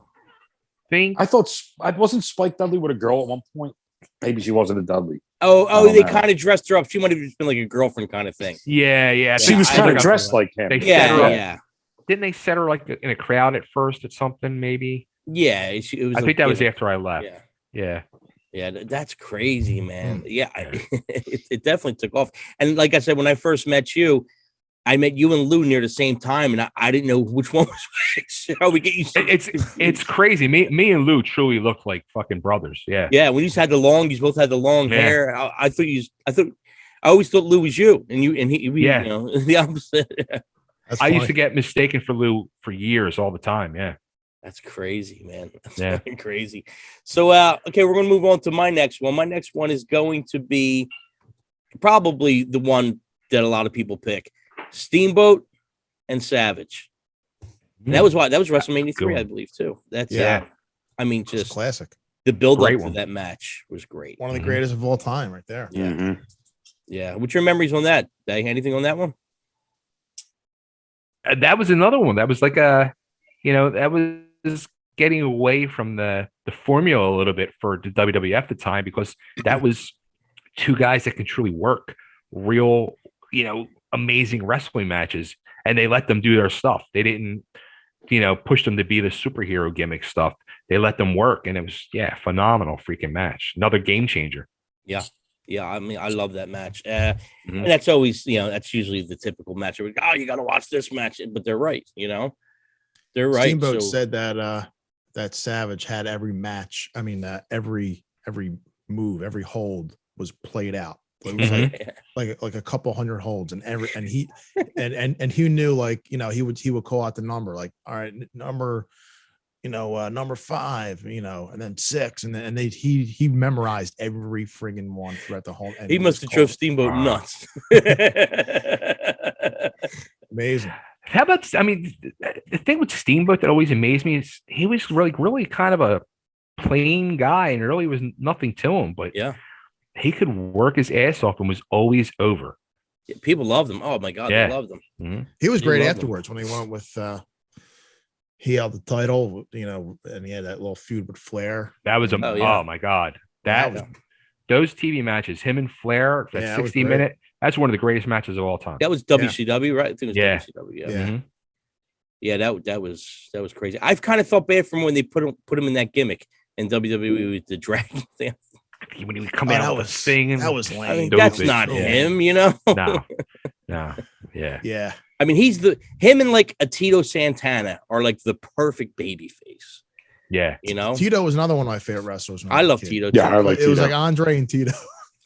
think I thought I wasn't Spike Dudley with a girl at one point. Maybe she wasn't a Dudley. Oh, don't they know. kind of dressed her up. She might have just been like a girlfriend kind of thing. yeah. She was I kind think of I- dressed like him. They Yeah, set her up. yeah. Didn't they set her like in a crowd at first at something? Maybe. Yeah, it was I like, think that you was know, after I left. Yeah. Yeah. Yeah, that's crazy, man. Yeah, Yeah. it definitely took off. And like I said, when I first met you, I met you and Lou near the same time, and I didn't know which one was which. How we get you? It's crazy. Me and Lou truly look like fucking brothers. Yeah. Yeah, when you just had the long, you both had the long Yeah. hair. I always thought Lou was you, and he Yeah. you know, the opposite. That's I used funny. to get mistaken for Lou for years, all the time. Yeah. That's crazy, man. That's Yeah. fucking crazy. So, okay, we're gonna move on to my next one. My next one is going to be probably the one that a lot of people pick: Steamboat and Savage. And that was WrestleMania Good 3, I one. believe, too. That's Yeah. I mean, It's a just classic. the build up Great to one. that match was great. One of the Mhm. greatest of all time, right there. Yeah. Mhm. Yeah. What's your memories on that? Anything on that one? That was another one. That was like that was getting away from the formula a little bit for the WWF at the time, because that was two guys that can truly work real, amazing wrestling matches, and they let them do their stuff. They didn't, push them to be the superhero gimmick stuff. They let them work, and it was phenomenal freaking match. Another game changer. Yeah. I mean, I love that match. Mhm. And that's always, that's usually the typical match where you got to watch this match, but they're right. They're right. Steamboat So- said that that Savage had every match. I mean, every move, every hold was played out. It was like a couple hundred holds, and he and he knew, like, he would call out the number, like, all right, number 5, and then 6, and then he memorized every friggin' one throughout the whole. And he must have drove Steamboat nuts. Amazing. How about, the thing with Steamboat that always amazed me is he was really kind of a plain guy, and really was nothing to him, but Yeah. he could work his ass off and was always over. People loved him. Oh my God, Yeah. they loved him. Mhm. He was He great loved afterwards when he went with. He held the title, and he had that little feud with Flair. That was Oh, yeah. oh my God. That That was- those TV matches, him and Flair, that Yeah, that was 60-minute, that's one of the greatest matches of all time. That was WCW, right? I think it was Yeah. WCW. Yeah. Yeah. Mhm. Yeah, that was crazy. I've kind of felt bad from when they put him in that gimmick in WWE with the dragon thing. When he would come Oh, out that with was the thing, and that was lame. I mean, Those that's big- not yeah. him, no, yeah, Yeah. I mean, him and like a Tito Santana are like the perfect baby face. yeah. Tito was another one of my favorite wrestlers. when I was a love kid. Tito. Yeah, too. I like It was Tito. like Andre and Tito.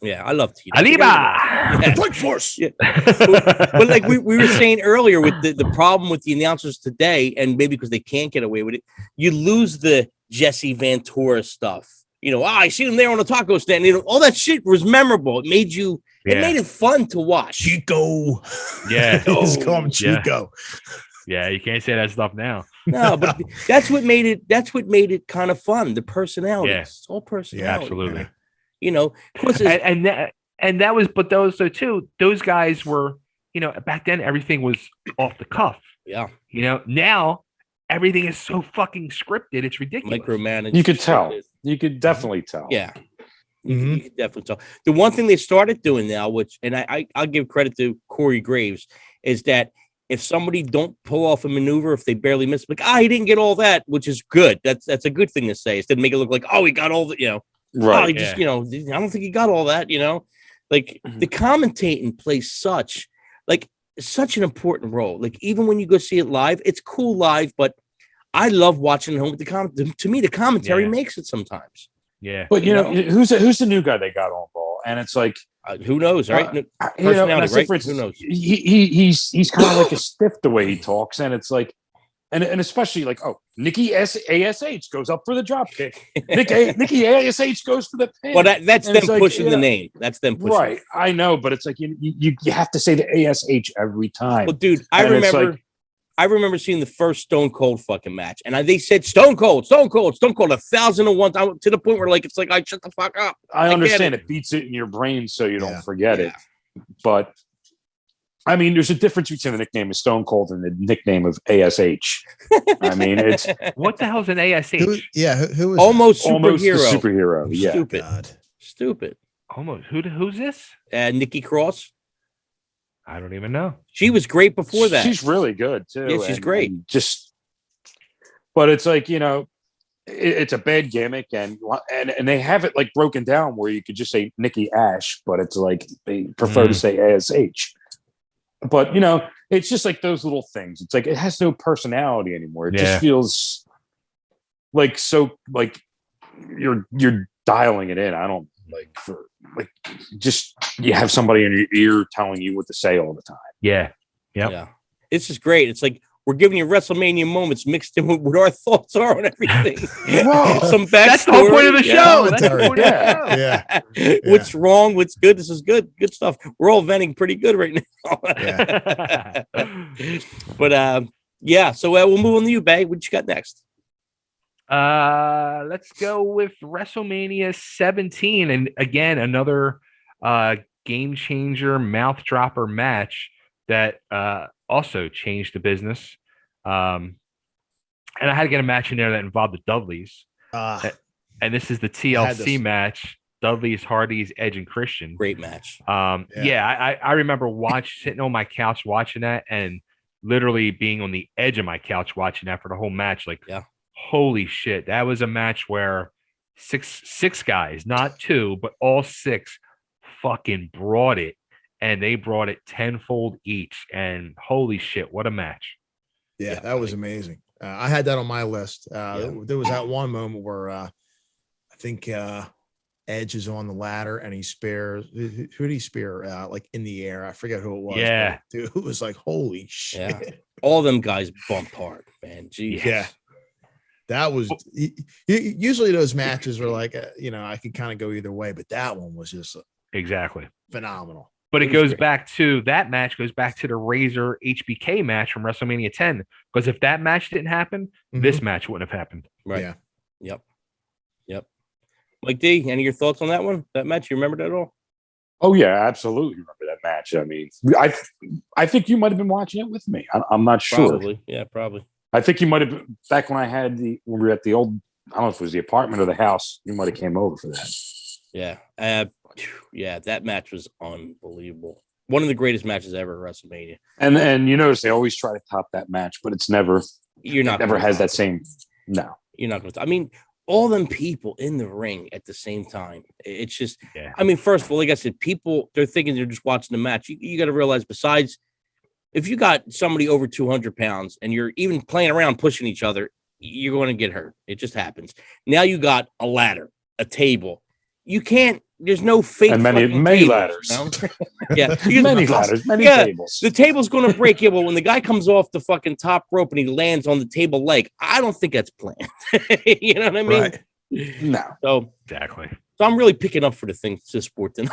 Yeah, I love Tito. Arriba! Yeah. Quick Force. Yeah. But like we were saying earlier, with the problem with the announcers today, and maybe because they can't get away with it, you lose the Jesse Ventura stuff. I see him there on the taco stand. All that shit was memorable. It made it fun to watch. Chico. Yeah. Just call him Yeah. Chico. Yeah, you can't say that stuff now. No, but that's what made it kind of fun. The personality. Yeah. It's all personality. Absolutely. Plus it's- And that was, but those those guys were, back then everything was off the cuff. yeah, Now everything is so fucking scripted, it's ridiculous. micromanaged. You could tell. You could definitely tell. Yeah. Mhm. You could definitely tell. The one thing they started doing now, and I'll give credit to Corey Graves, is that if somebody don't pull off a maneuver, if they barely miss, like, he didn't get all that, which is good. That's a good thing to say. Instead of make it look like, he got all the, Right. he just, I don't think he got all that, like the commentating plays such an important role. Like, even when you go see it live, it's cool live, but I love watching it home with the comment. To me, the commentary Yeah. makes it sometimes. Yeah. But You know? who's the new guy they got on ball? And it's like, Who knows, right? and I Personality, say, right? for Who knows? He's kind of like a stiff the way he talks, and it's like, And especially like, oh, Nikki ASH goes up for the drop kick. Nikki ASH goes for the pin. Well, that's and them pushing the name. That's them pushing. Right. I know, but it's like you have to say the ASH every time. Well, dude, I remember seeing the first Stone Cold fucking match, and they said Stone Cold 1,001 times to the point where like it's like I shut the fuck up. I understand it beats it in your brain so you don't forget it, but. I mean, there's a difference between the nickname of Stone Cold and the nickname of ASH. I mean, it's what the hell's an ASH? Who is almost that? superhero? Yeah, Stupid. God. Stupid. Almost. Who's this? Nikki Cross. I don't even know. She was great before that. She's really good too. Yeah, she's great. But it's like it's a bad gimmick, and they have it like broken down where you could just say Nikki Ash, but it's like they prefer to say ASH. But it's just like those little things. It's like it has no personality anymore. It just feels like you're dialing it in. I don't just you have somebody in your ear telling you what to say all the time. Yeah. Yeah. This is great. It's like we're giving you WrestleMania moments mixed in with what our thoughts are on everything. Some backstory. That's the whole point of the show. That's the point of the show. What's wrong? What's good? This is good. Good stuff. We're all venting pretty good right now. But so we'll move on to you, Bay. What you got next? Let's go with WrestleMania 17, and again another game changer, mouth dropper match that also changed the business. And I had to get a match in there that involved the Dudleys. And this is the TLC match: Dudleys, Hardys, Edge, and Christian. Great match. I remember sitting on my couch watching that, and literally being on the edge of my couch watching that for the whole match. Like, holy shit, that was a match where six guys, not two, but all six, fucking brought it. And they brought it tenfold each. And holy shit, what a match. Yeah, that was amazing. I had that on my list. There was that one moment where I think Edge is on the ladder and he spears. Who did he spear? Like in the air. I forget who it was. Yeah. Dude, it was like, holy shit. Yeah. All them guys bumped hard, man. Jeez. Yeah. That was usually those matches were like, I could kind of go either way, but that one was just exactly phenomenal. But it goes back to that match, goes back to the Razor HBK match from WrestleMania 10. Because if that match didn't happen, this match wouldn't have happened. Right. Yeah. Yep. Mike D, any of your thoughts on that one? That match? You remember that at all? Oh, yeah, absolutely remember that match. I mean, I think you might have been watching it with me. I'm not sure. Probably. Yeah, probably. I think you might have been back when we were at the old, I don't know if it was the apartment or the house. You might have came over for that. Yeah. That match was unbelievable. One of the greatest matches ever at WrestleMania. And you notice they always try to top that match, but it's never. Never has that same. No, you're not going to. I mean, all them people in the ring at the same time. It's just. Yeah. I mean, first of all, like I said, people they're thinking they're just watching the match. You got to realize, besides, if you got somebody over 200 pounds and you're even playing around pushing each other, you're going to get hurt. It just happens. Now you got a ladder, a table. You can't. There's no fake. And many tables, ladders. Yeah, many ladders, many tables. The table's going to break. Yeah, well, when the guy comes off the fucking top rope and he lands on the table leg, I don't think that's planned. You know what I mean? Right. No. So exactly. So I'm really picking up for the thing to sport tonight.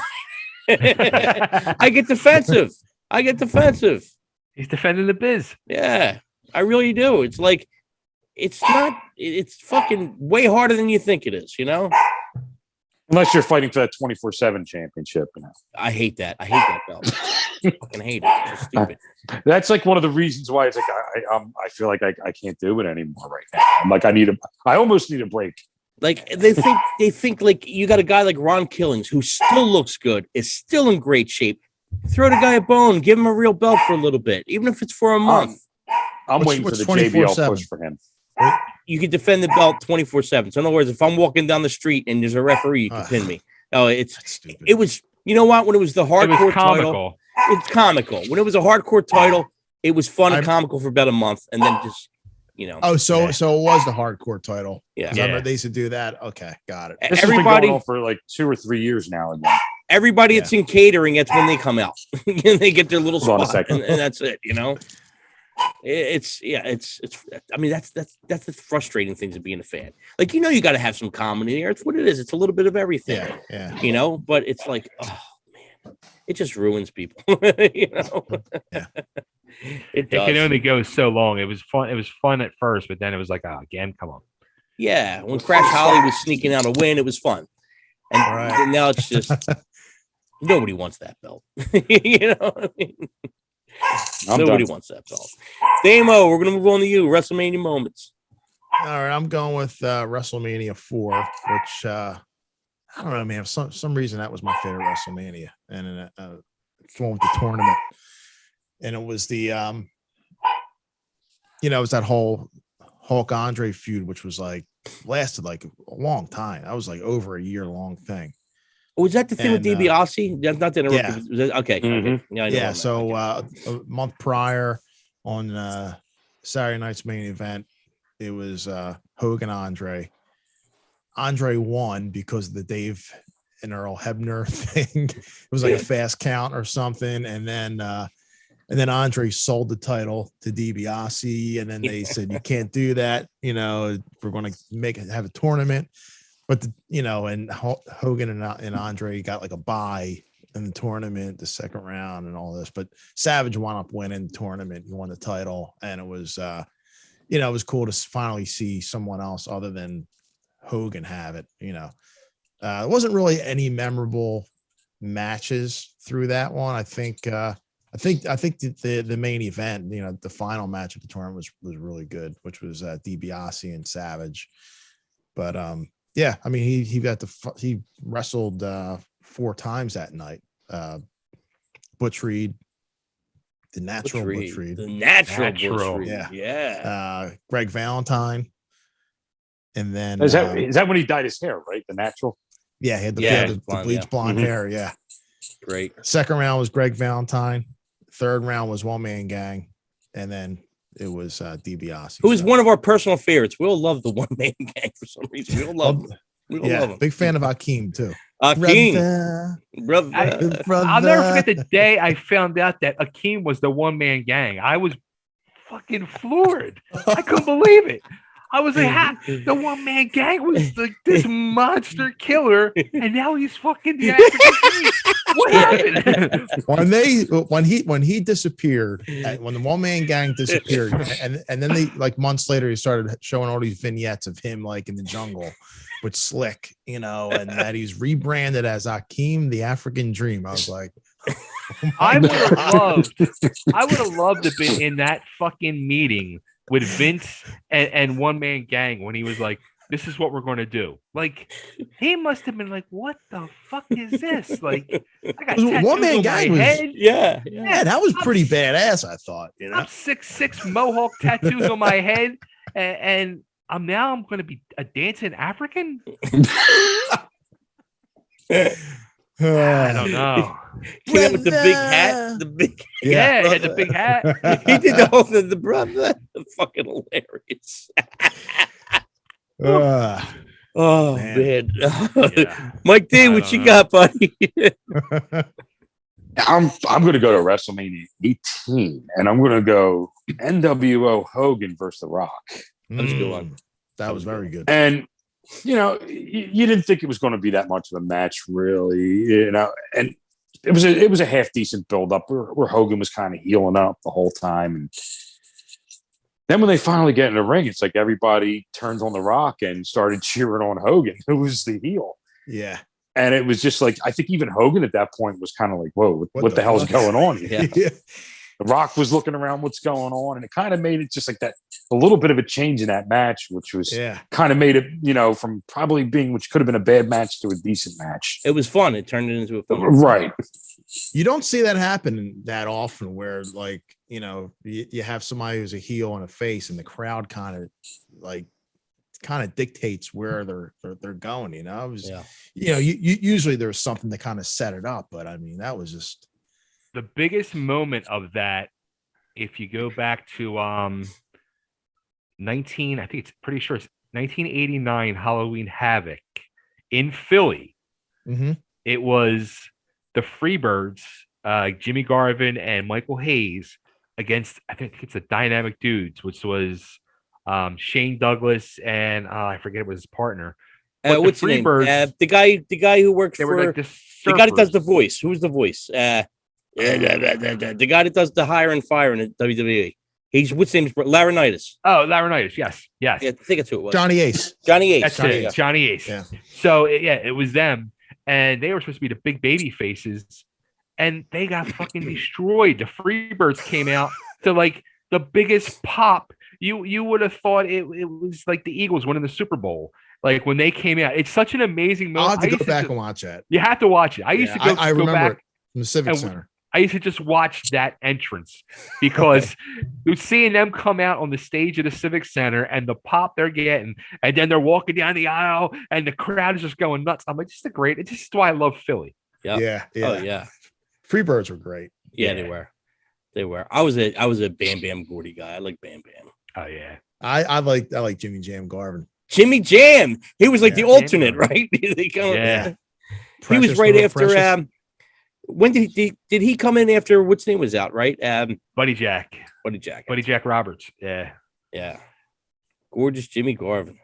I get defensive. He's defending the biz. Yeah, I really do. It's like it's not. It's fucking way harder than you think it is. Unless you're fighting for that 24/7 championship. I hate that. I hate that belt. I fucking hate it. It's just stupid. That's like one of the reasons why it's like I feel like I can't do it anymore right now. I'm like I almost need a break. Like they think like you got a guy like Ron Killings who still looks good, is still in great shape. Throw the guy a bone, give him a real belt for a little bit, even if it's for a month. I'm waiting for the JBL push for him. You can defend the belt 24/7. So in other words, if I'm walking down the street and there's a referee, you can pin me. Oh, it was, you know what? When it was the hardcore title, it's comical. When it was a hardcore title, it was fun and comical for about a month, and then just, so it was the hardcore title. Yeah. I remember they used to do that. Okay, got it. This has been going on for like 2 or 3 years now. Again. Everybody that's in catering, that's when they come out. They get their little Hold on a spot, second. and that's it. It's I mean, that's the frustrating things of being a fan. Like, you got to have some comedy there. It's what it is. It's a little bit of everything. Yeah. But it's like, oh man, it just ruins people. Yeah. It can only does. go so long. It was fun. It was fun at first, but then it was like, again, come on. Yeah, when Crash Holly was sneaking out a win, it was fun. And now it's just nobody wants that belt. What I mean? Nobody wants that belt. Damo, we're gonna move on to you. WrestleMania moments. All right, I'm going with WrestleMania 4, which I don't know, man. For some reason that was my favorite WrestleMania, and it's one with the tournament, and it was the it was that whole Hulk Andre feud, which was like lasted like a long time. That was like over a year long thing. Was that the thing with DiBiase? That's not the interrupt. Yeah. Okay. Mm-hmm. Yeah. I know Yeah. So a month prior on Saturday night's main event, it was Hogan Andre. Andre won because of the Dave and Earl Hebner thing. It was like a fast count or something, and then Andre sold the title to DiBiase, and then they said you can't do that. We're going to have a tournament. But and Hogan and Andre got like a bye in the tournament, the second round, and all this. But Savage wound up winning the tournament. He won the title, and it was, it was cool to finally see someone else other than Hogan have it. It wasn't really any memorable matches through that one. I think the main event, the final match of the tournament was really good, which was DiBiase and Savage. But yeah, I mean, he wrestled 4 times that night. Butch Reed, the natural Butch Reed, the natural Butch Reed. Yeah. Greg Valentine, and then is that when he dyed his hair, right? The natural. Yeah, he had the bleach blonde Mm-hmm. hair. Yeah, great. Second round was Greg Valentine. Third round was One Man Gang, and then it was DiBiase, who is one of our personal favorites. We all love the One Man Gang for some reason. We all love him. Love him. Big fan of Akeem too. Akeem, brother. I'll never forget the day I found out that Akeem was the One Man Gang. I was fucking floored. I couldn't believe it. I was like, the One Man Gang was like this monster killer, and now he's fucking the African King. What happened? when he disappeared, when the One Man Gang disappeared, and then they like months later he started showing all these vignettes of him like in the jungle with Slick, and that he's rebranded as Akeem the African Dream. I was like, I would have loved to be in that fucking meeting with Vince and One Man Gang when he was like, this is what we're going to do. Like, he must have been like, what the fuck is this? Like, I got One Man Gang was, head. Yeah, that was pretty badass, I thought. I'm 6'6" mohawk tattoos on my head, and I'm going to be a dancing African. I don't know. Kid with the big hat, he had the big hat. He did the whole thing. The brother, fucking hilarious. Oh man. Yeah. Mike D, what you got, buddy? I'm going to go to WrestleMania 18, and I'm going to go NWO Hogan versus The Rock. That was a good one. That was very good. And you didn't think it was going to be that much of a match, really, and it was a half decent build up where Hogan was kind of healing up the whole time, and then when they finally get in the ring, it's like everybody turns on The Rock and started cheering on Hogan, who was the heel. Yeah. And it was just like, I think even Hogan at that point was kind of like, whoa, what the hell's going on here? Yeah. The Rock was looking around what's going on, and it kind of made it just like that, a little bit of a change in that match, which was kind of made it, from probably being, which could have been a bad match to a decent match. It was fun. It turned it into a fun right. You don't see that happen that often where like, you have somebody who's a heel and a face and the crowd kind of dictates where they're going, It was, usually there's something to kind of set it up, but I mean, that was just the biggest moment of that. If you go back to I think it's pretty sure it's 1989 Halloween Havoc in Philly. Mm-hmm. It was the Freebirds, Jimmy Garvin and Michael Hayes against, I think it's the Dynamic Dudes, which was Shane Douglas and I forget it was his partner. But What's the name? Freebirds, The guy who works they for were like the guy that does surfers. the voice. Who's the voice? The guy that does the hire and fire in the WWE. He's what's his name? Laurinaitis. Oh, Laurinaitis. Yes. Yeah, I think that's who it was. Johnny Ace. Johnny Ace. That's Johnny it. Ace. Johnny Ace. Yeah. So it was them, and they were supposed to be the big baby faces, and they got fucking destroyed. The Freebirds came out to like the biggest pop. You would have thought it was like the Eagles winning the Super Bowl. Like when they came out, it's such an amazing moment. I'll have to go back and watch that. You have to watch it. I used to go. I go remember back it from the Civic Center. I used to just watch that entrance because seeing them come out on the stage of the Civic Center and the pop they're getting, and then they're walking down the aisle and the crowd is just going nuts. I'm like, it's just why I love Philly. Yep. Yeah. Oh yeah. Freebirds were great. Yeah, they were. They were. I was a Bam Bam Gordy guy. I like Bam Bam. Oh yeah. I like Jimmy Jam Garvin. Jimmy Jam. He was like the Jam alternate, Garvin. right? He Precious, was right little after. Precious. When did he come in after what's name was out? Right. Buddy Jack Roberts. Yeah. Yeah. Gorgeous Jimmy Garvin.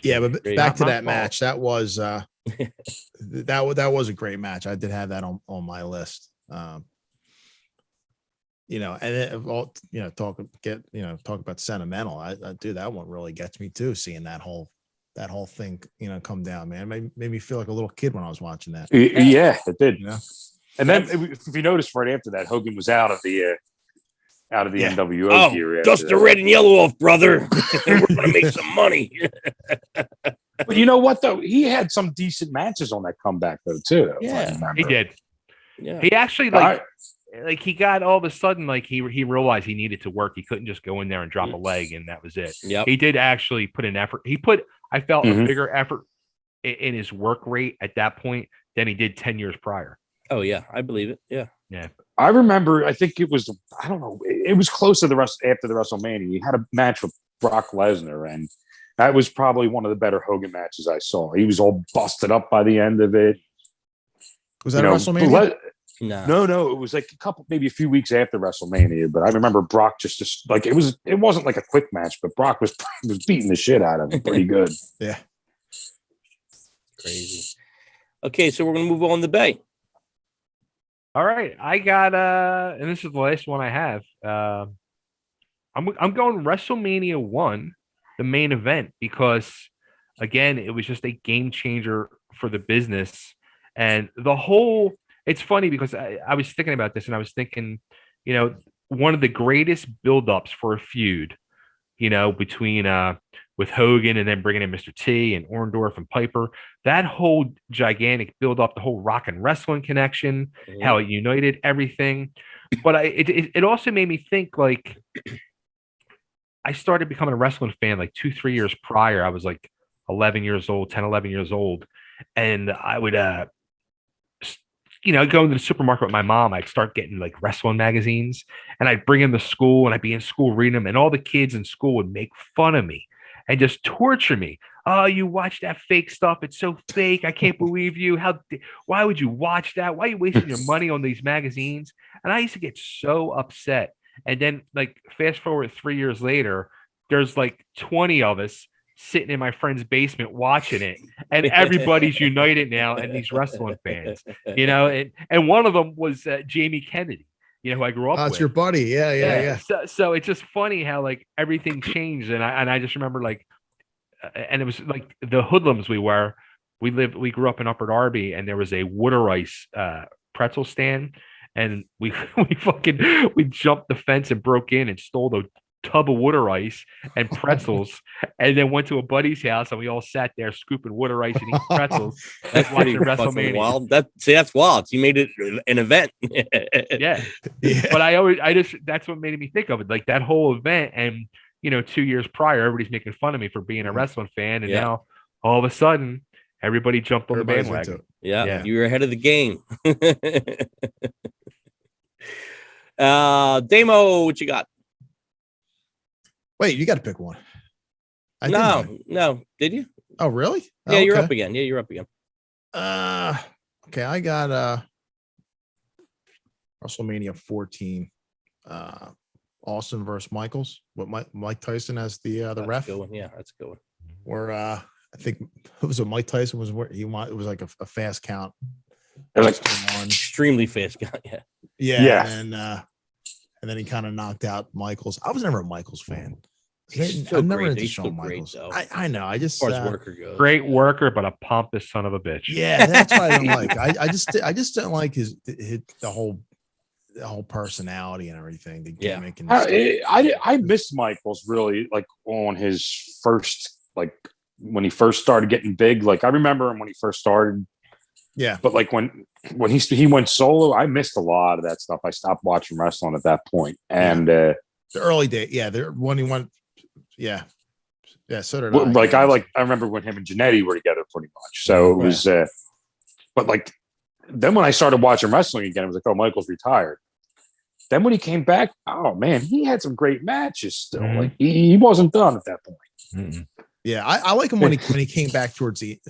Yeah, but Great. back to Not my that match. That was that was a great match. I did have that on my list. You know, and then all talk about sentimental. I do that one really gets me too. Seeing that whole thing come down, man, made me feel like a little kid when I was watching that. Yeah, it did. You know? And then if you notice right after that, Hogan was out of the NWO Oh, gear. dust the red and yellow off, brother. We're gonna make some money. But you know what though? He had some decent matches on that comeback though too. Yeah, He did. Yeah. He actually like he got all of a sudden like he realized he needed to work. He couldn't just go in there and drop a leg and that was it. Yep. He did actually put an effort. I felt a bigger effort in his work rate at that point than he did 10 years prior. Oh yeah, I believe it. Yeah. Yeah. I remember. I think it was. I don't know. It was close to after the WrestleMania. He had a match with Brock Lesnar, and that was probably one of the better Hogan matches I saw. He was all busted up by the end of it. Was that a WrestleMania? No. It was like maybe a few weeks after WrestleMania. But I remember Brock just like it was. It wasn't like a quick match, but Brock was beating the shit out of him pretty good. Yeah. Crazy. Okay, so we're gonna move on to Bay. All right. I got and this is the last one I have. I'm going WrestleMania 1, the main event, because again, it was just a game changer for the business. And it's funny because I was thinking about this and I was thinking, one of the greatest buildups for a feud, between with Hogan and then bringing in Mr. T and Orndorff and Piper, that whole gigantic build up, the whole rock and wrestling connection, how it united everything. But it also made me think like I started becoming a wrestling fan like 2-3 years prior. I was like 11 years old, and I would go into the supermarket with my mom. I'd start getting like wrestling magazines and I'd bring them to school and I'd be in school reading them, and all the kids in school would make fun of me and just torture me. Oh, you watch that fake stuff. It's so fake. I can't believe you. Why would you watch that? Why are you wasting your money on these magazines? And I used to get so upset. And then like fast forward 3 years later, there's like 20 of us sitting in my friend's basement watching it, and everybody's united now and these wrestling fans, and one of them was Jamie Kennedy, who I grew up with. That's your buddy. Yeah. So it's just funny how like everything changed, and I just remember like, and it was like the hoodlums we grew up in Upper Darby, and there was a Water Ice pretzel stand, and we jumped the fence and broke in and stole the tub of water ice and pretzels, and then went to a buddy's house and we all sat there scooping water ice and eating pretzels. That's watching pretty WrestleMania. wild. That's wild. You made it an event. Yeah. But that's what made me think of it, like that whole event. And 2 years prior, everybody's making fun of me for being a wrestling fan, and now all of a sudden everybody jumped on the bandwagon. Yeah, you were ahead of the game. Damo, what you got? Wait, you got to pick one. No. Did you? Oh, really? Yeah, okay. You're up again. Yeah, you're up again. Okay, I got WrestleMania 14. Austin versus Michaels. What Mike Tyson as the ref. Good one. Yeah, that's a good one. Where I think it was Mike Tyson was where it was like a fast count. They're like Extremely fast guy. Yeah. Yeah. And then he kind of knocked out Michaels. I was never a Michaels fan. I'm never into Shawn Michaels. I know. I just as far as worker goes. Great worker, but a pompous son of a bitch. Yeah, that's what I don't like. I just didn't like the whole personality and everything. The gimmick and I missed Michaels really like on his first, like when he first started getting big. Like I remember him when he first started. Yeah, but like when he went solo, I missed a lot of that stuff. I stopped watching wrestling at that point. And the early day, when he went, yeah. So did I. I remember when him and Jannetty were together pretty much. So it was, but like then when I started watching wrestling again, it was like, oh, Michael's retired. Then when he came back, oh man, he had some great matches still. Mm-hmm. Like he wasn't done at that point. Mm-hmm. Yeah, I like him when he came back towards the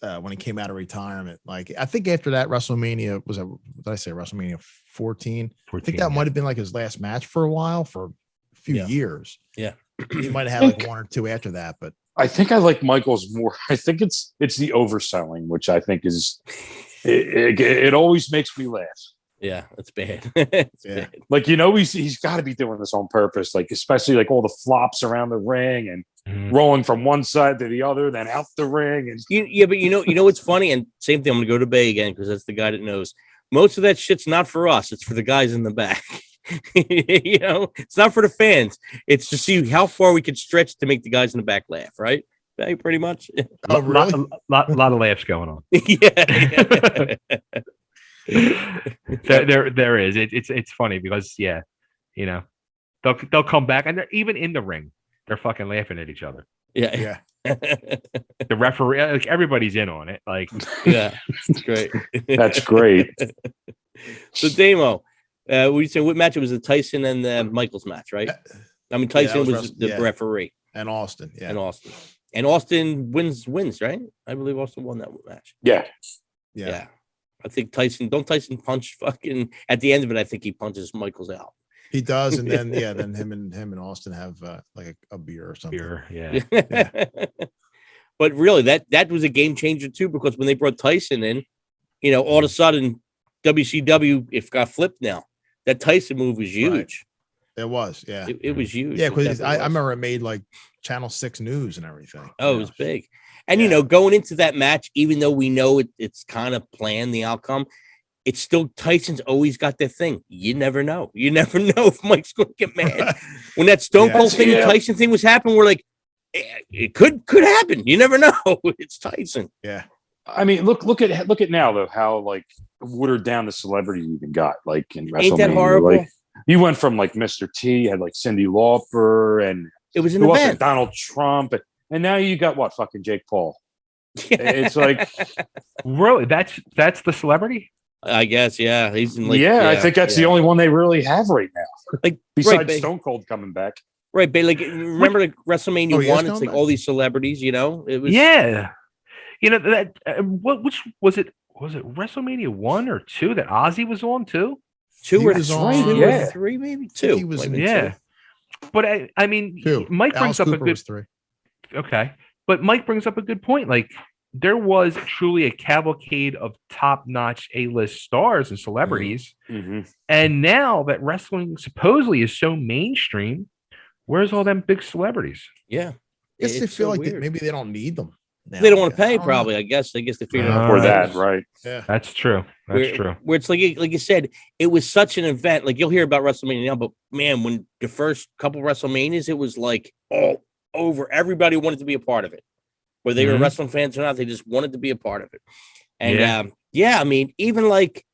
when he came out of retirement. Like I think after that WrestleMania what did I say, WrestleMania 14? I think that might have been like his last match for a while, for a few years. Yeah. He might have had like one or two after that, but I think I like Michaels more. I think it's the overselling, which I think is it always makes me laugh. Yeah, that's bad. Bad. Like, he's got to be doing this on purpose, like especially like all the flops around the ring and rolling from one side to the other, then out the ring. And but you know what's funny? And same thing, I'm gonna go to Bay again because that's the guy that knows. Most of that shit's not for us, it's for the guys in the back. It's not for the fans. It's to see how far we can stretch to make the guys in the back laugh, right? Pretty much. Oh, really? lot of laughs going on. Yeah. there is. It's funny because they'll come back and they're even in the ring. They're fucking laughing at each other. Yeah. The referee, like everybody's in on it. Like, yeah, it's great. That's great. So Damo, what match? It was the Tyson and the Michaels match, right? I mean, Tyson was the referee, and Austin, and Austin wins, right? I believe Austin won that match. Yeah. I think Tyson punch fucking at the end of it. I think he punches Michaels out. He does, and then then him and Austin have like a beer or something. Yeah. But really, that was a game changer too, because when they brought Tyson in, all of a sudden WCW got flipped now. That Tyson move was huge. Right. It was, yeah. It was huge. Yeah, because I remember it made like Channel 6 News and everything. Oh, it was big. And going into that match, even though we know it's kind of planned the outcome, it's still Tyson's always got that thing. You never know. You never know if Mike's going to get mad. When that Stone Cold thing, Tyson thing was happening, we're like, it could happen. You never know. It's Tyson. Yeah. I mean, look at now though, how like watered down the celebrity you even got, like in WrestleMania. Ain't that horrible? Like, you went from like Mr. T, had like Cyndi Lauper, and it was an event. Donald Trump, and now you got what, fucking Jake Paul. It's like, really, that's the celebrity. I guess, yeah. He's in I think that's the only one they really have right now. Like besides Stone Cold coming back. Right, but like remember like WrestleMania 1, it's like all these celebrities, it was that which was it WrestleMania 1 or 2 that Ozzy was on too? 2 or 3, maybe 2. He was But I mean, 2. Mike brings up a good 3. Okay. But Mike brings up a good point. Like, there was truly a cavalcade of top-notch A-list stars and celebrities. Mm-hmm. And now that wrestling supposedly is so mainstream, where's all them big celebrities? Yeah. I guess they feel like maybe they don't need them now. They don't want to pay, probably. I guess they figured out for that, right? Yeah. That's true. True. Where it's like you said, it was such an event. Like, you'll hear about WrestleMania now, but man, when the first couple WrestleManias, it was like all over. Everybody wanted to be a part of it. Whether they were wrestling fans or not, they just wanted to be a part of it. And I mean, even like,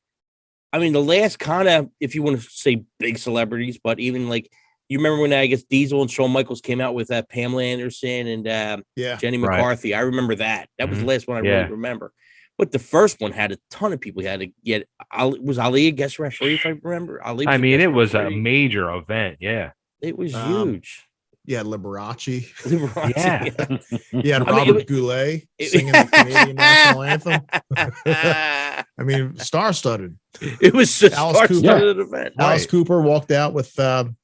the last kind of, if you want to say big celebrities, but even like, you remember when I guess Diesel and Shawn Michaels came out with Pamela Anderson and Jenny McCarthy. I remember that. That was the last one I really remember. But the first one had a ton of people. He had to get. Was Ali a guest referee? If I remember, Ali. It was a major event. Yeah, it was huge. You had Liberace. Liberace. You had I mean, Robert Goulet singing the Canadian national anthem. I mean, star-studded. It was just Alice Cooper. star-studded event. Alice Cooper walked out with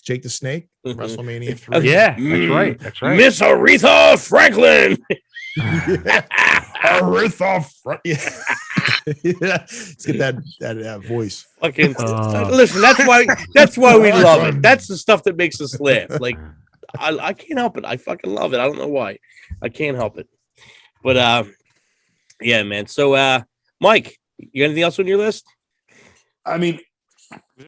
Jake the Snake, Mhm. WrestleMania 3. Yeah, that's right. That's right. Miss Aretha Franklin. Aretha yeah. Let's get that voice. Fucking listen. That's why we love it. That's the stuff that makes us laugh. Like I can't help it. I fucking love it. I don't know why. I can't help it. But yeah, man. So Mike, you got anything else on your list? I mean,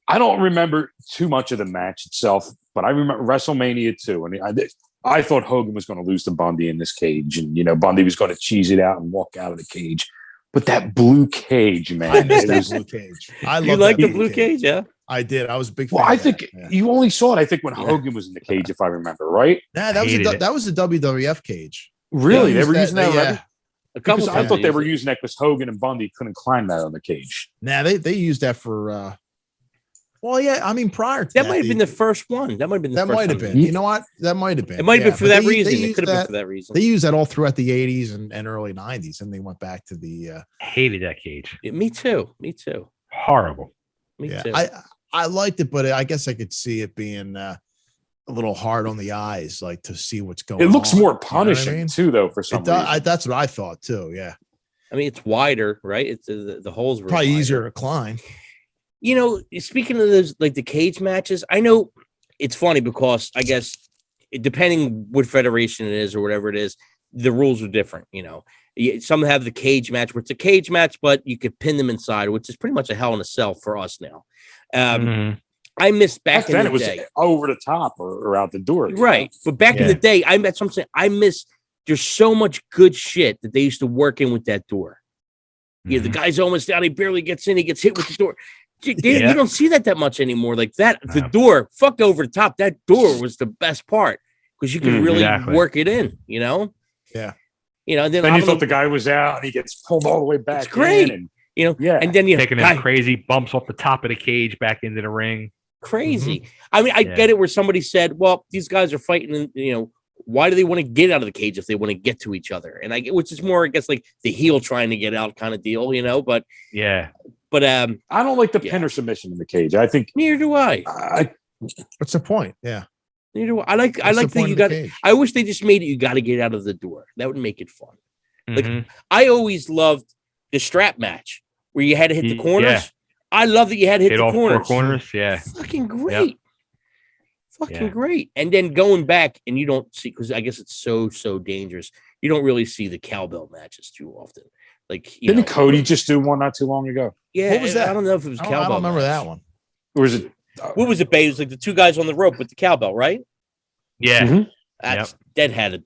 I don't remember too much of the match itself, but I remember WrestleMania 2. And I thought Hogan was going to lose to Bundy in this cage, and Bundy was going to cheese it out and walk out of the cage. But that blue cage, man, I missed that blue cage. You like the blue cage, yeah? I did. I was a big fan. Well, I of think that. you only saw it. I think when Hogan was in the cage, if I remember right. Nah, that was the WWF cage. Really, They they were used using that. yeah. Already? A couple Because I times thought they were used it. using that because Hogan and Bundy couldn't climb that on the cage. Nah, they used that for. Well, yeah. I mean, prior to That might have been the first one. That might have been. That might have been. You know what? That might have been. It might have been for but that they reason. It used could have been that- for that reason. They used that all throughout the 80s and early 90s, and they went back to the. Hated that cage. Me too. Me too. Horrible. Me Yeah, too. I liked it, but I guess I could see it being a little hard on the eyes, like to see what's going on. It looks more You know what I punishing mean? too, though. For some reason, That's what I thought too. Yeah, I mean, it's wider, right? It's the holes were probably wider. easier to climb. Speaking of those, like the cage matches, I know it's funny because I guess depending what federation it is or whatever it is, the rules are different. Some have the cage match where it's a cage match, but you could pin them inside, which is pretty much a hell in a cell for us now. I missed back in then the it was day. over the top or out the door, Right. But back in the day, that's what I'm saying. I miss, there's so much good shit that they used to work in with that door. Yeah, the guy's almost down. He barely gets in. He gets hit with the door. You don't see that much anymore. Like that, the door, fuck over the top. That door was the best part because you could really work it in, Yeah. And then you thought the guy was out and he gets pulled all the way back. It's great. And and then taking them crazy bumps off the top of the cage back into the ring. Crazy. I mean, I get it where somebody said, well, these guys are fighting, why do they want to get out of the cage if they want to get to each other? And I get, which is more, I guess, like the heel trying to get out kind of deal, but I don't like the pin or submission in the cage. I think neither do I. What's the point? Yeah. Neither do I. I like that you got, I wish they just made it, you got to get out of the door. That would make it fun. Like I always loved the strap match where you had to hit the corners. Yeah. I love that you had to hit the all corners. 4 corners. Yeah. Fucking great. Fucking great. And then going back and you don't see, because I guess it's so dangerous. You don't really see the cowbell matches too often. Like, didn't Cody just do one not too long ago? Yeah. What was that? I don't know if it was cowbell. I don't remember match. that one. Or was it? What was it, Babe? It was like the 2 guys on the rope with the cowbell, right? Yeah. That had it.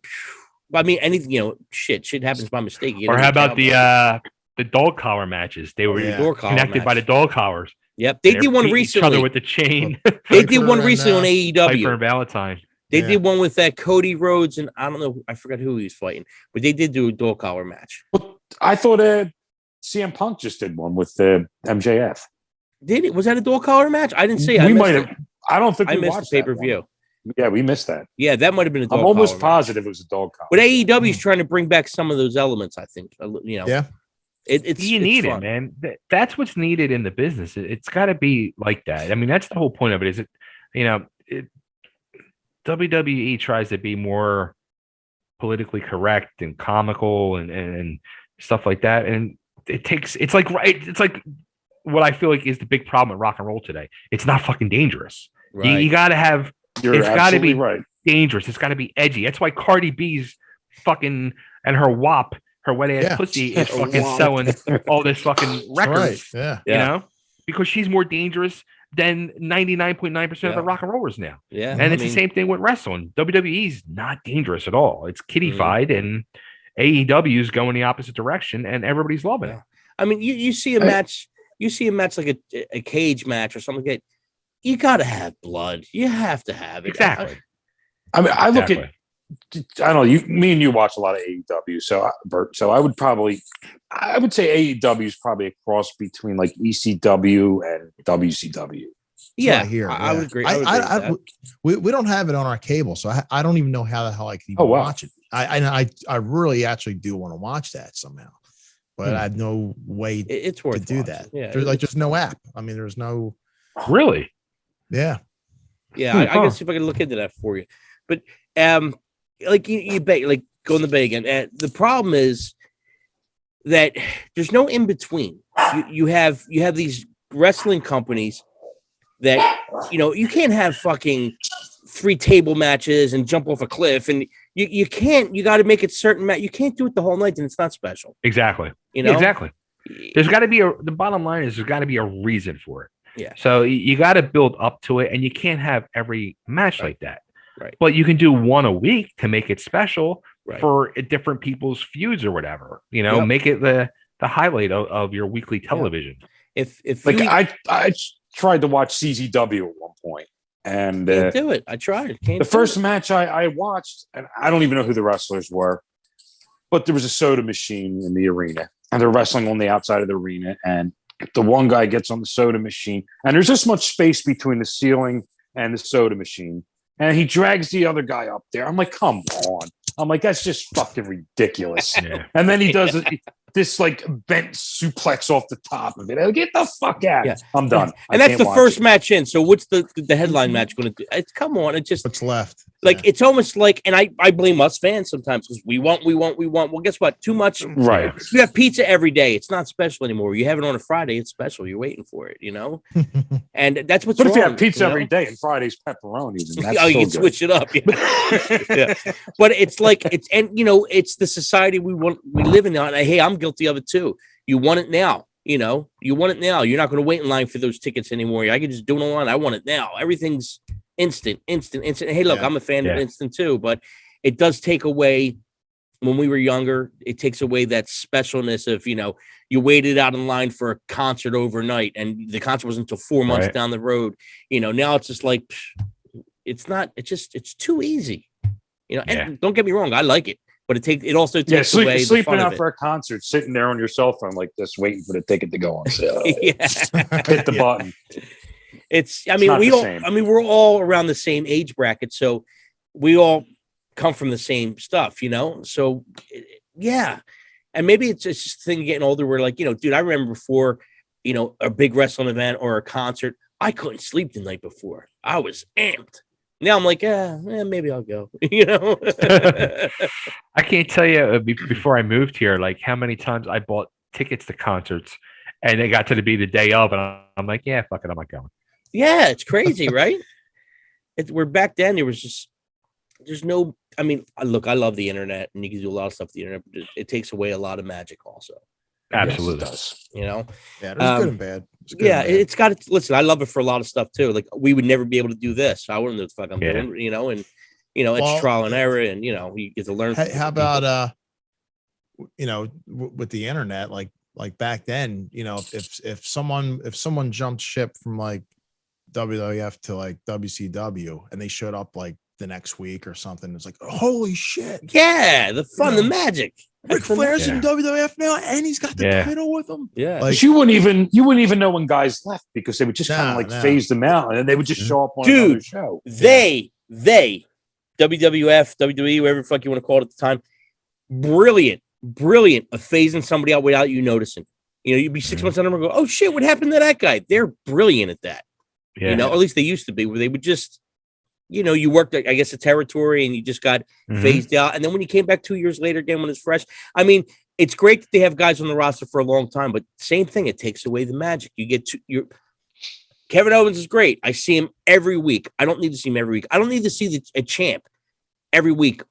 I mean, anything, shit happens by mistake. Or how about the dog collar matches? They were door collar connected by the dog collars. Yep, they did one Each recently. other with the chain. They did one recently on Piper AEW. and Valentine. They did one with that Cody Rhodes and I don't know, I forgot who he was fighting, but they did do a door collar match. Well, I thought CM Punk just did one with MJF. Did it? Was that a door collar match? I didn't see. We might have. I don't think I we missed watched the pay-per-view. Yeah, we missed that. Yeah, that might have been a dog I'm almost collar match. positive it was a dog collar. But AEW is trying to bring back some of those elements, I think. Yeah. It's need fun. it, man. That's what's needed in the business. It's got to be like that. I mean, that's the whole point of it. Is it, WWE tries to be more politically correct and comical and stuff like that, and it's like what I feel like is the big problem at rock and roll today. It's not fucking dangerous. Right. You got to have. It's got to be right. dangerous. It's got to be edgy. That's why Cardi B's fucking and her WAP. Her wet ass pussy is fucking selling all this fucking records. Right. Yeah. Because she's more dangerous than 99.9% of the rock and rollers now. Yeah. And it's the same thing with wrestling. WWE's not dangerous at all. It's kiddified, and AEW is going the opposite direction, and everybody's loving it. I mean, you see a match, like a cage match or something like that. You got to have blood. You have to have it. Exactly. I mean, I look at. I don't know. Me and you watch a lot of AEW, so Bert. So I would say AEW is probably a cross between like ECW and WCW. Yeah, what I hear. I would agree. I would agree with We don't have it on our cable, so I don't even know how the hell I can even Oh, wow. watch it. I really actually do want to watch that somehow, but I have no way it's worth to do watching. that. Yeah, There's no app. I mean, there's no. Really? Yeah. Yeah, I gotta see if I can look into that for you. But like you bet, like go in the bay again. The problem is that there's no in between. You have these wrestling companies that you can't have fucking 3 table matches and jump off a cliff, and you can't. You got to make it certain match. You can't do it the whole night, and it's not special. Exactly. Yeah, exactly. There's got to be the bottom line is there's got to be a reason for it. Yeah. So you got to build up to it, and you can't have every match like that. Right. But you can do one a week to make it special for different people's feuds or whatever. Make it the highlight of your weekly television. If I tried to watch CZW at one point, and can't do it. I tried. The first match I watched, and I don't even know who the wrestlers were, but there was a soda machine in the arena, and they're wrestling on the outside of the arena, and the one guy gets on the soda machine, and there's this much space between the ceiling and the soda machine, and he drags the other guy up there. I'm like, come on. I'm like, that's just fucking ridiculous. Yeah. And then he does this like bent suplex off the top of it. Get the fuck out. Yeah. I'm done. And that's the first match in. So what's the headline match going to do? Come on. It's just what's left. Like it's almost like, and I blame us fans sometimes because we want. Well, guess what? Too much. Right. You have pizza every day. It's not special anymore. You have it on a Friday. It's special. You're waiting for it. And that's what's. But wrong, if you have pizza every day and Friday's pepperoni, then that's you can switch it up. Yeah. But it's like it's the society we live in now. And hey, I'm guilty of it too. You want it now. You want it now. You're not going to wait in line for those tickets anymore. I can just do it online. I want it now. Everything's instant. Hey, look, I'm a fan of instant too, but it does take away when we were younger. It takes away that specialness of, you waited out in line for a concert overnight and the concert wasn't until 4 months down the road. Now it's just like, it's too easy, and don't get me wrong. I like it, but it also takes away the sleeping fun out of for a concert, sitting there on your cell phone like this, waiting for the ticket to go on sale. Hit the button. We're all around the same age bracket, so we all come from the same stuff, So, yeah, and maybe it's just a thing of getting older. We're like, dude, I remember before, a big wrestling event or a concert, I couldn't sleep the night before. I was amped. Now I'm like, maybe I'll go. I can't tell you before I moved here, like how many times I bought tickets to concerts, and it got to be the day of, and I'm like, yeah, fuck it, I'm not going. Yeah, it's crazy, right? We're back then. There's no. I mean, look, I love the internet, and you can do a lot of stuff with the internet, but it takes away a lot of magic, also. Absolutely, yes, it does. Yeah, there's good and bad. It's got to listen. I love it for a lot of stuff too. Like we would never be able to do this. I wouldn't know what the fuck I'm doing, and it's trial and error, and you get to learn. How about with the internet, like back then, if someone jumped ship from like WWF to like WCW and they showed up like the next week or something, it's like, holy shit! Yeah, the fun, the magic. Ric Flair's in WWF now, and he's got the title with him. Yeah, like you wouldn't even know when guys left because they would just kind of like phase them out, and then they would just show up on another show. They WWF, WWE, whatever the fuck you want to call it at the time, brilliant of phasing somebody out without you noticing. You'd be 6 months on them and go, oh shit, what happened to that guy? They're brilliant at that. Or at least they used to be, where they would just. You worked, I guess, a territory and you just got phased out. And then when you came back 2 years later again, when it's fresh, I mean, it's great that they have guys on the roster for a long time, but same thing, it takes away the magic. Kevin Owens is great. I see him every week. I don't need to see him every week. I don't need to see a champ every week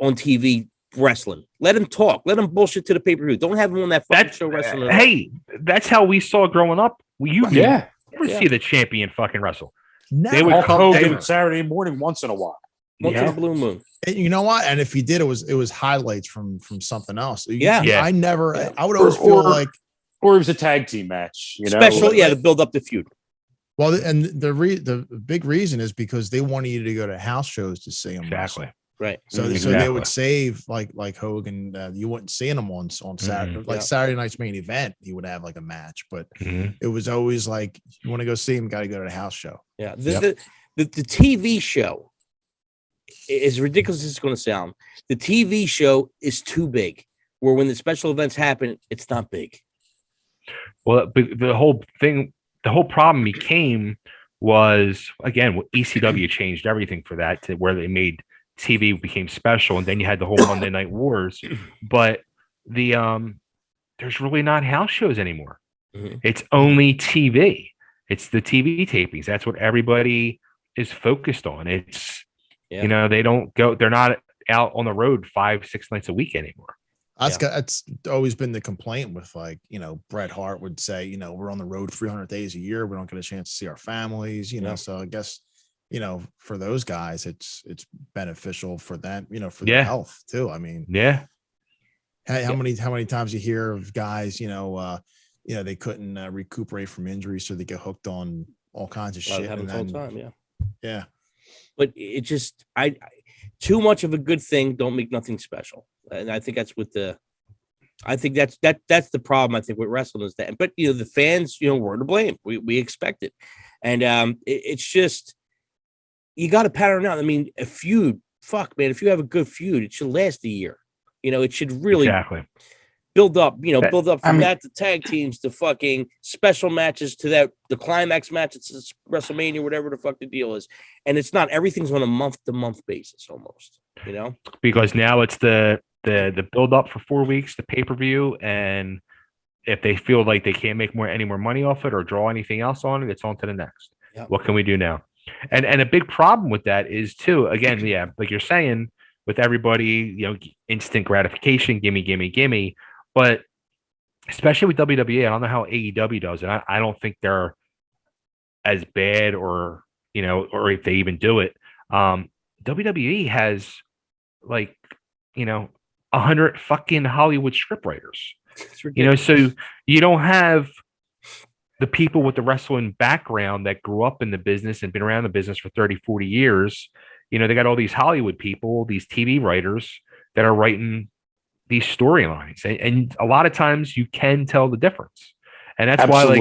on TV wrestling. Let him talk. Let him bullshit to the pay-per-view. Don't have him on that fucking show wrestling. Hey, that's how we saw growing up. You never see the champion fucking wrestle. No. They would come David Saturday morning once in a while. Once in a blue moon. And you know what? And if he did, it was highlights from something else. Yeah. I would always feel like, or it was a tag team match. Special, to build up the feud. Well, and the big reason is because they wanted you to go to house shows to see him. Exactly. Right. So they would save like Hogan. You wouldn't see him on Saturday, like Saturday night's main event. He would have like a match, but it was always like, you want to go see him, got to go to the house show. Yeah. The TV show, as ridiculous as it's going to sound, the TV show is too big. Where when the special events happen, it's not big. Well, the whole problem became was, again, ECW changed everything for that, to where they made TV became special, and then you had the whole Monday Night Wars. But there's really not house shows anymore. It's only TV. It's the TV tapings. That's what everybody is focused on. It's they don't go. They're not out on the road 5-6 nights a week anymore. That's always been the complaint with, like, Bret Hart would say, we're on the road 300 days a year. We don't get a chance to see our families, So I guess, for those guys, it's beneficial for them, for their health too. I mean, how many times you hear of guys, they couldn't recuperate from injuries, so they get hooked on all kinds of shit. And then, time, yeah. But it just, too much of a good thing don't make nothing special. And I think that's that's the problem. I think with wrestling is that, but the fans, we're to blame. We expect it, and it's just, you got to pattern out. I mean, a feud, fuck, man. If you have a good feud, it should last a year. It should really build up. Build up from that to tag teams to fucking special matches to the climax match. It's WrestleMania, whatever the fuck the deal is, and it's not, everything's on a month-to-month basis almost. Because now it's the build up for 4 weeks, the pay-per-view, and if they feel like they can't make any more money off it or draw anything else on it, it's on to the next. What can we do now? And a big problem with that is too, again, like you're saying, with everybody, instant gratification, gimme. But especially with WWE, I don't know how AEW does it. I don't think they're as bad, or if they even do it. WWE has 100 fucking Hollywood scriptwriters. So you don't have the people with the wrestling background that grew up in the business and been around the business for 30-40 years. They got all these Hollywood people, these TV writers that are writing these storylines, and a lot of times you can tell the difference. And that's why,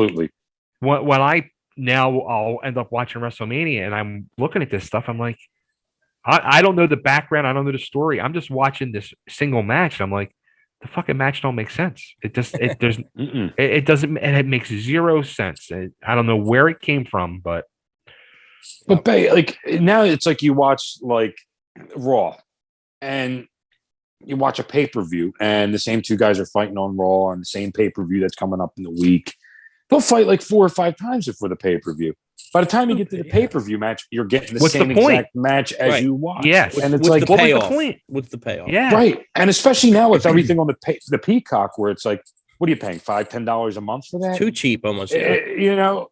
when I'll end up watching WrestleMania and I'm looking at this stuff, I'm like, I don't know the background, I don't know the story. I'm just watching this single match, and I'm like, the fucking match don't make sense. It doesn't, and it makes zero sense. I don't know where it came from, but now it's like you watch Raw, and you watch a pay-per-view, and the same two guys are fighting on Raw on the same pay-per-view that's coming up in the week. They'll fight 4 or 5 times before the pay-per-view. By the time you get to the pay-per-view match, you're getting the same exact match as you watch. Yes. And it's what was the point? What's the payoff? Yeah. Right. And especially now with everything on the Peacock, where it's like, what are you paying? $5-10 a month for that? Too cheap almost. You're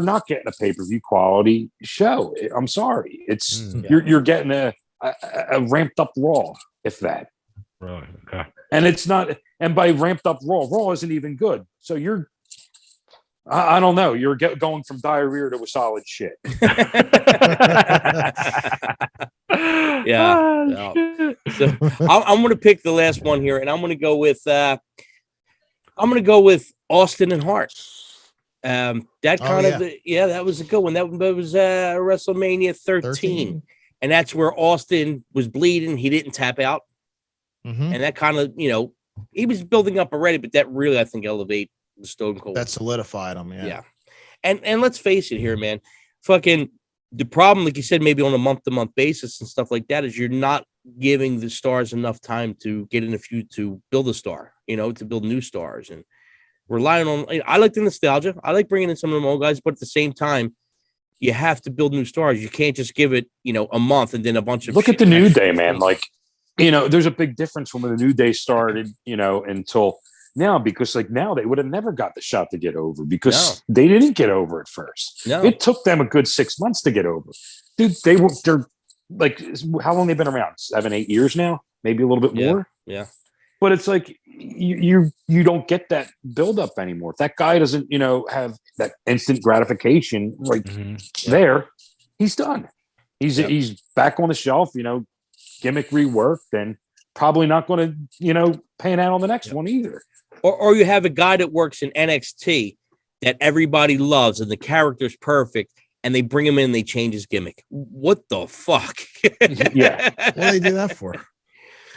not getting a pay-per-view quality show. I'm sorry. It's you're getting a ramped up Raw, if that. Really? Okay. And it's not, and by ramped up Raw isn't even good. So I don't know. You're going from diarrhea to a solid shit. So I'm going to pick the last one here, and I'm going to go with Austin and Hart. That was a good one. That was WrestleMania 13, and that's where Austin was bleeding. He didn't tap out, and that kind of he was building up already, but that really, I think, elevated the Stone Cold. That solidified him. Yeah. And let's face it here, man. Fucking the problem, like you said, maybe on a month-to-month basis and stuff like that, is you're not giving the stars enough time to get in a feud to build a star, to build new stars, and relying on. I like the nostalgia. I like bringing in some of them old guys, but at the same time, you have to build new stars. You can't just give it, a month and then a bunch of. Look at the New Day, man. There's a big difference from when the New Day started, until now, because now they would have never got the shot to get over because they didn't get over at first. No. It took them a good 6 months to get over. Dude, they're how long they've been around? 7-8 years now, maybe a little bit more. Yeah. But it's like you don't get that buildup anymore. If that guy doesn't, have that instant gratification there, he's done. He's back on the shelf, gimmick rework, then probably not going to, pan out on the next one either. Or you have a guy that works in NXT that everybody loves and the character's perfect, and they bring him in and they change his gimmick. What the fuck? Yeah. What do they do that for?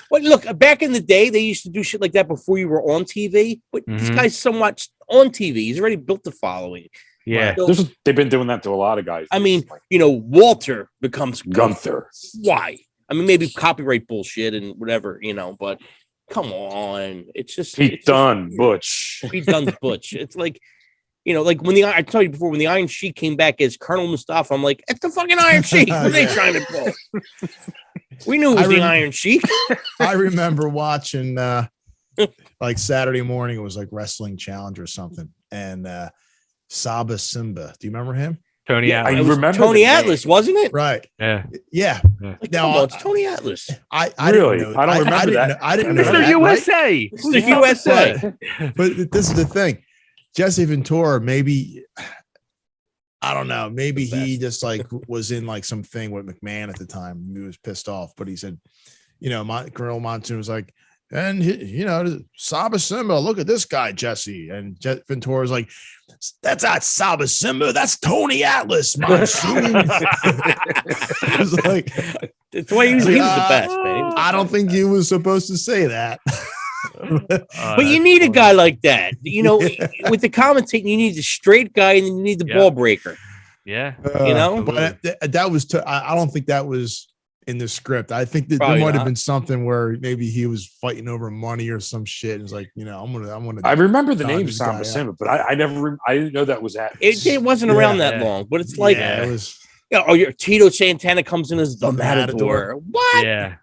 Well, look, back in the day, they used to do shit like that before you were on TV, but this guy's somewhat on TV. He's already built the following. Yeah. So, They've been doing that to a lot of guys. I mean, Walter becomes Gunther. Why? I mean, maybe copyright bullshit and whatever, but come on. It's just Pete Dunne, Butch. Pete Dunne's Butch. It's like, like when I told you before, when the Iron Sheik came back as Colonel Mustafa, I'm like, it's the fucking Iron Sheik. What are they trying to pull? We knew it was the Iron Sheik. I remember watching like Saturday morning, it was like Wrestling Challenge or something. And Saba Simba. Do you remember him? Tony Atlas. I remember Tony Atlas, wasn't it? Right. Yeah. Yeah. Like, Now, come on, it's Tony Atlas. I Really? didn't know, I don't remember that. I didn't know Mr. that, USA. It's the USA. Right? But this is the thing. Jesse Ventura, maybe, I don't know, maybe he just like was in like something with McMahon at the time. He was pissed off, but he said, Colonel Monsoon was like, and Saba Simba, look at this guy, Jesse. And Ventura was like, that's not Saba Simba, that's Tony Atlas, Monsoon. It was like, It's why he was the best, man. I don't think he was supposed to say that. But you need a guy like that. With the commentating, you need the straight guy and you need the ball breaker. Yeah. But that was, I don't think that was in the script. I think that Probably there might not. have been something where maybe he was fighting over money or some shit. It's like, I'm gonna. I remember the dog name this guy Samba out. Simba, but I didn't know that was that. It wasn't around that long, but it's like, Yeah, it was. your Tito Santana comes in as the Matador. Matador. What? Yeah.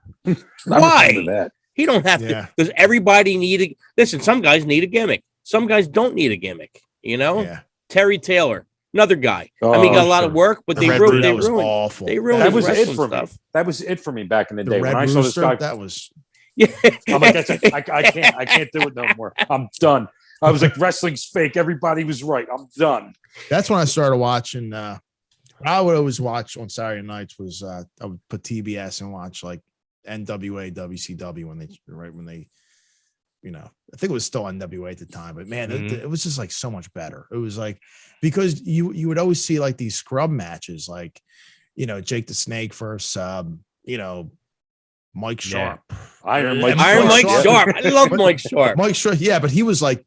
Why? remember that. He don't have Yeah. to, because everybody listen, some guys need a gimmick. Some guys don't need a gimmick, Yeah. Terry Taylor, another guy. Oh, I mean, he got a lot sure. of work, but they Red ruined, Rooster they was ruined, awful. they ruined That his was it wrestling for me. stuff. That was it for me back in the The day when Red I saw this Rooster, guy. that was. Yeah. I'm like, that's it. I can't do it no more. I'm done. I was like, wrestling's fake. Everybody was right. I'm done. That's when I started watching. I would always watch on Saturday nights was I would put TBS and watch like NWA, WCW when they, I think it was still NWA at the time, but man, it was just like so much better. It was like, because you would always see like these scrub matches, like, Jake the Snake versus, Mike Sharp. Iron Mike Mike Sharp. Sharp. I love Mike Sharp. Mike Sharp, yeah, but he was like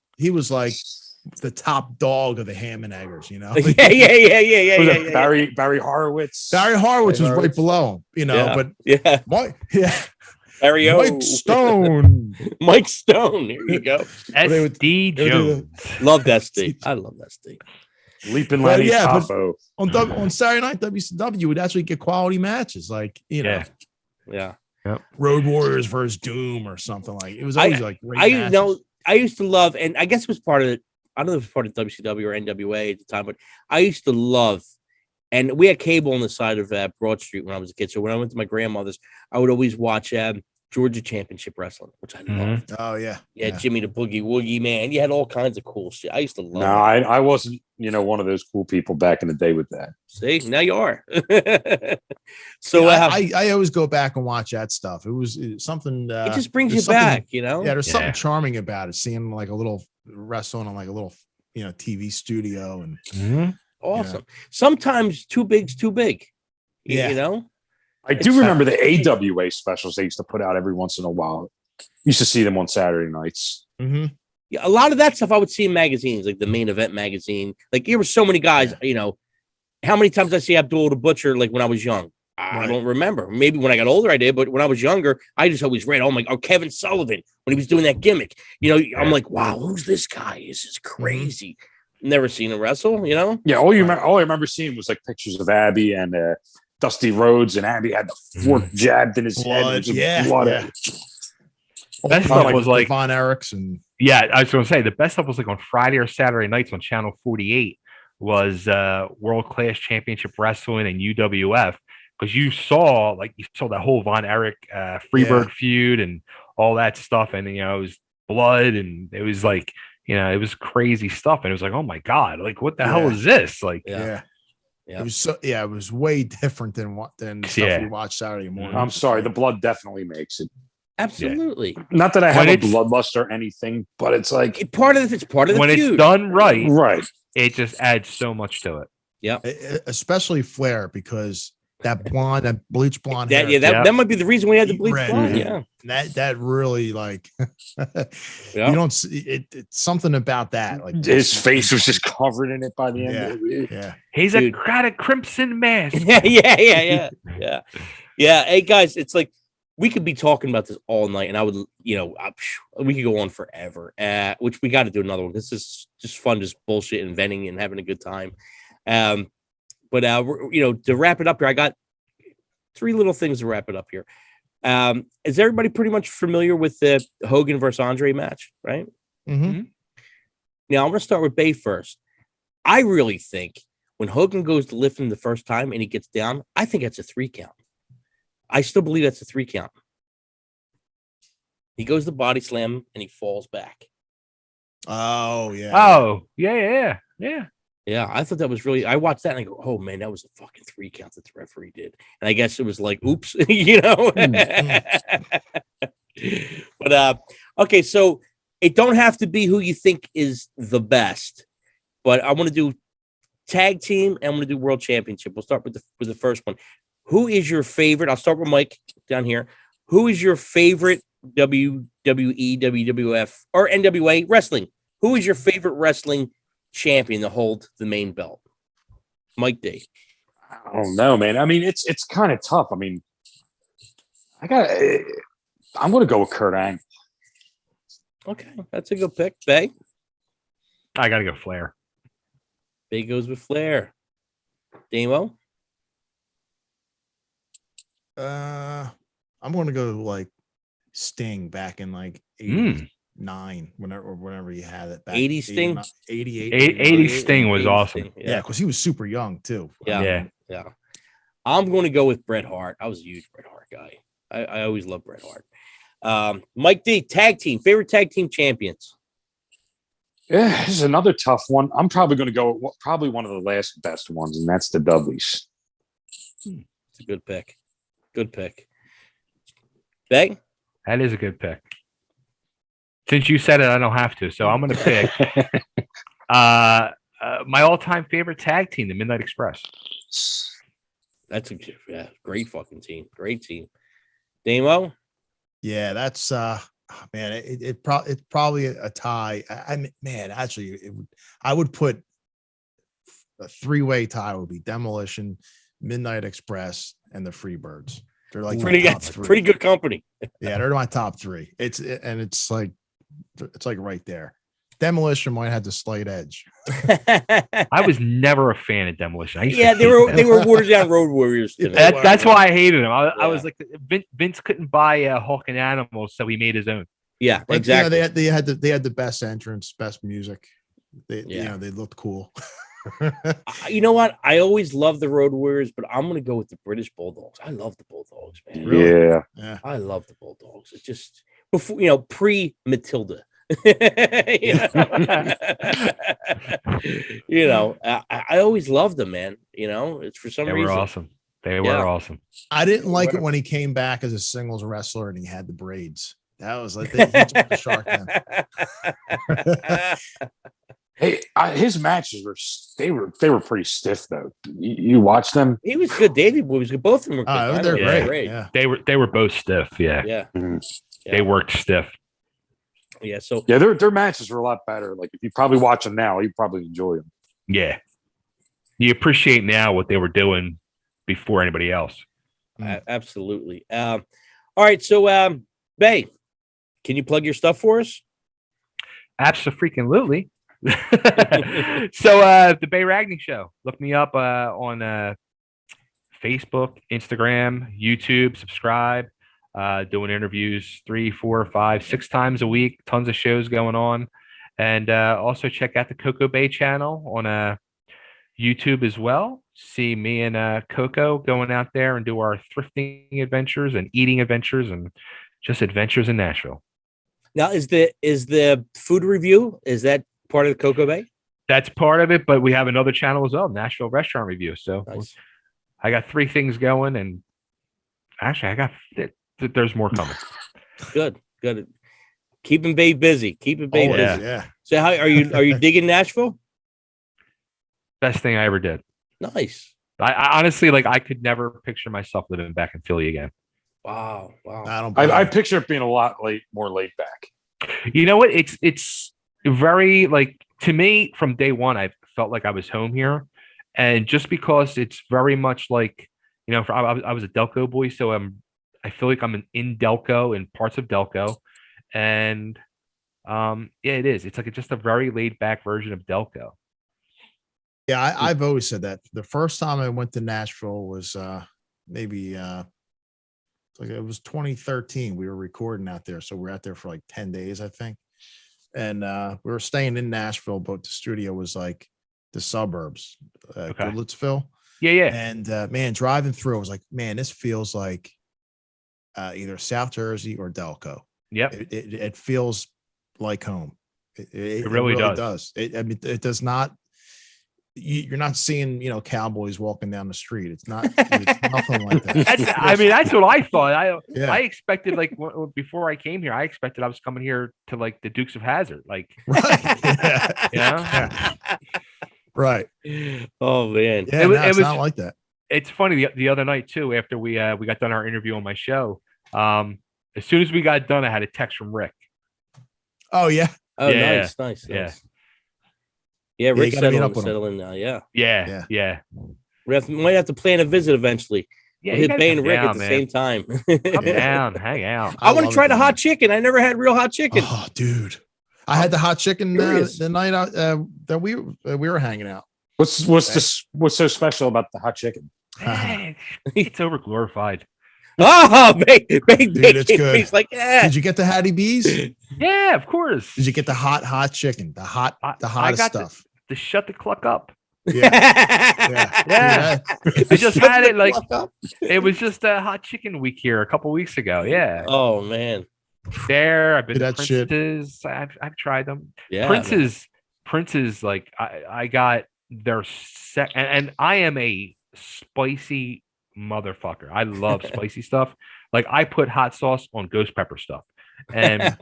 the top dog of the Ham and Eggers, Yeah. Was it Barry Horowitz? Barry Horowitz was right below him, but Yeah. Mike, Barry O. Mike Stone. Mike Stone. Here you go. SD Jones. Love that Steve. I love that Steve. Leaping But Lenny yeah, but- Poffo. On Saturday night WCW, you would actually get quality matches, like Yeah. Yeah. Road Warriors versus Doom or something like. It was always like great I used to love, and I guess it was part of it. I don't know if it was part of WCW or NWA at the time, but I used to love, and we had cable on the side of Broad Street when I was a kid. So when I went to my grandmother's, I would always watch Georgia Championship Wrestling, which I loved. Oh yeah, Yeah, Jimmy the Boogie Woogie, man. You had all kinds of cool shit. I used to love No, it. I wasn't, one of those cool people back in the day with that. See, now you are. So I always go back and watch that stuff. It was something. it just brings you there's something- back, Yeah, there's Yeah. something charming about it. Seeing like a little wrestling on like a little TV studio and Awesome. Sometimes too big's too big. Yeah. You know? I do remember the AWA specials they used to put out every once in a while. Used to see them on Saturday nights. mm-hmm. Yeah, a lot of that stuff I would see in magazines, like the Main Event magazine. Like there were so many guys, how many times I see Abdul the Butcher like when I was young? I Right. don't remember. Maybe when I got older I did, but when I was younger, I just always read, or Kevin Sullivan when he was doing that gimmick. I'm like, wow, who's this guy? This is crazy. Never seen him wrestle, Yeah, all I remember seeing was like pictures of Abby and Dusty Rhodes, and Abby had the fork jabbed in his head. Blood, It was yeah, blood. yeah. That stuff was like, Von Erichs and yeah, I was going to say the best stuff was like on Friday or Saturday nights on Channel 48 was World Class Championship Wrestling and UWF, because you saw that whole Von Erich Freebird feud and all that stuff, and it was blood, and it was like it was crazy stuff, and it was like, oh my god, like what the hell is this? Like, Yeah. It was it was way different than stuff we watched Saturday morning. I'm sorry, the blood definitely makes it. Absolutely. Not that I have a bloodlust or anything, but it's like it's part of the when feud. It's done right. It just adds so much to it. Yeah, especially Flair, because that bleach blonde hair. That might be the reason we had the bleach blonde. Yeah, that really like you don't see it. It's something about that. Like his face was just covered in it by the end. Yeah, he's a crimson mask. Yeah. Hey guys, it's like we could be talking about this all night, and I would, we could go on forever. Which we got to do another one. This is just fun, just bullshit, inventing and having a good time. But to wrap it up here, I got 3 little things to wrap it up here. Is everybody pretty much familiar with the Hogan versus Andre match, right? Mm-hmm. Now I'm going to start with Bay first. I really think when Hogan goes to lift him the first time and he gets down, I think that's a 3 count. I still believe that's a 3 count. He goes to body slam and he falls back. Oh yeah. Oh yeah. Yeah, I thought that was really. I watched that and I go, "Oh man, that was a fucking 3 count that the referee did." And I guess it was like, "Oops," But okay, so it don't have to be who you think is the best, but I want to do tag team and I'm going to do world championship. We'll start with the first one. Who is your favorite? I'll start with Mike down here. Who is your favorite WWE, WWF, or NWA wrestling? Who is your favorite wrestling champion to hold the main belt? Mike D. I don't know, man. I mean, it's kind of tough. I mean, I'm going to go with Kurt Angle. Okay, that's a good pick. Bay? I got to go Flair. Bay goes with Flair. Damo? I'm going to go like Sting back in like 89, whenever you had it. Back 80 Sting? 88. 80 Sting was awesome. Sting, Yeah, because he was super young too. Yeah. I'm going to go with Bret Hart. I was a huge Bret Hart guy. I always loved Bret Hart. Mike D, tag team, favorite tag team champions. Yeah, this is another tough one. I'm probably going to go with probably one of the last best ones, and that's the Dudleys. It's a good pick. Good pick. Bay? That is a good pick. Since you said it, I don't have to, so I'm going to pick my all-time favorite tag team, the Midnight Express. That's a great fucking team. Great team. Damo? Yeah, that's man. It's probably a tie. I would put a 3-way tie. Would be Demolition, Midnight Express, and the Freebirds. They're like pretty good company. Yeah, they're my top 3. It's like right there. Demolition might have the slight edge. I was never a fan of Demolition. They were watered down Road Warriors. That's why I hated them. I was like, Vince couldn't buy Hulk and Animals, so he made his own. Yeah, but, exactly. They had the best entrance, best music. They looked cool. You know what? I always loved the Road Warriors, but I'm going to go with the British Bulldogs. I love the Bulldogs, man. Really? Yeah. I love the Bulldogs. It's just before, pre-Matilda. I always loved them, man. It's for some reason. They were awesome. They were awesome. I didn't like it when he came back as a singles wrestler and he had the braids. That was like he jumped the shark then. Hey, his matches were pretty stiff though. You watched them? He was good. David was good. Both of them were good. They're great. Yeah. They were both stiff. Yeah. Mm-hmm. They worked stiff. Yeah. So their matches were a lot better. Like if you probably watch them now, you probably enjoy them. Yeah. You appreciate now what they were doing before anybody else. Absolutely. All right. So, Bay, can you plug your stuff for us? Absolutely. So the Bay Ragning Show. Look me up on Facebook, Instagram, YouTube. Subscribe. Doing interviews 3, 4, 5, 6 times a week. Tons of shows going on, and also check out the Coco Bay channel on YouTube as well. See me and Coco going out there and do our thrifting adventures and eating adventures and just adventures in Nashville. Now, is the food review, is that part of the Coco Bay? That's part of it, but we have another channel as well, Nashville Restaurant Review. So Nice. I got 3 things going, and actually, there's more coming. Good. Keeping Babe busy. Keeping Babe Always, busy. yeah. So how are you digging Nashville? Best thing I ever did. Nice. I honestly, like, I could never picture myself living back in Philly again. Wow. I picture it being a lot more laid back. You know what? It's very, like, to me, from day one, I felt like I was home here. And just because it's very much like, you know, I was a Delco boy, so I feel like I'm in Delco and parts of Delco. And yeah, it is. It's like just a very laid back version of Delco. Yeah, I've always said that. The first time I went to Nashville was maybe like it was 2013. We were recording out there, so we were out there for like 10 days, I think. And we were staying in Nashville, but the studio was like the suburbs, Goodlettsville. Yeah. And man, driving through, I was like, man, this feels like either South Jersey or Delco. Yep. It feels like home. It really does. It does not. You're not seeing, cowboys walking down the street. It's nothing like that. That's what I thought. Yeah. I expected, like, before I came here, I expected I was coming here to, like, the Dukes of Hazzard, like, right. Yeah. Yeah. Right. Oh man. Yeah, it's not like that. It's funny, the other night too, after we got done our interview on my show. As soon as we got done, I had a text from Rick. Oh yeah. Oh, yeah. Nice. Yeah. Yeah, Rick's you gotta meet up with him. settling now. Yeah. Yeah. Might have to plan a visit eventually. Yeah, We'll you hit gotta Bay come and Rick down, at the man. same time. Come down, hang out. I want to love try it the down hot chicken. I never had real hot chicken. Oh, dude. I had the hot chicken Curious. the night that we were hanging out. What's so special about the hot chicken? It's overglorified. Oh, Bay, Dude, it's good. He's like, Did you get the Hattie B's? Yeah, of course. Did you get the hot chicken? The hottest got stuff. To shut the cluck up. Yeah. Yeah. Dude, I just had it like it was just a hot chicken week here a couple weeks ago. Yeah. Oh man. There, I've been to That shit. Prince's. I've tried them. Yeah. Prince's, like I got their and I am a spicy motherfucker. I love spicy stuff. Like, I put hot sauce on ghost pepper stuff. And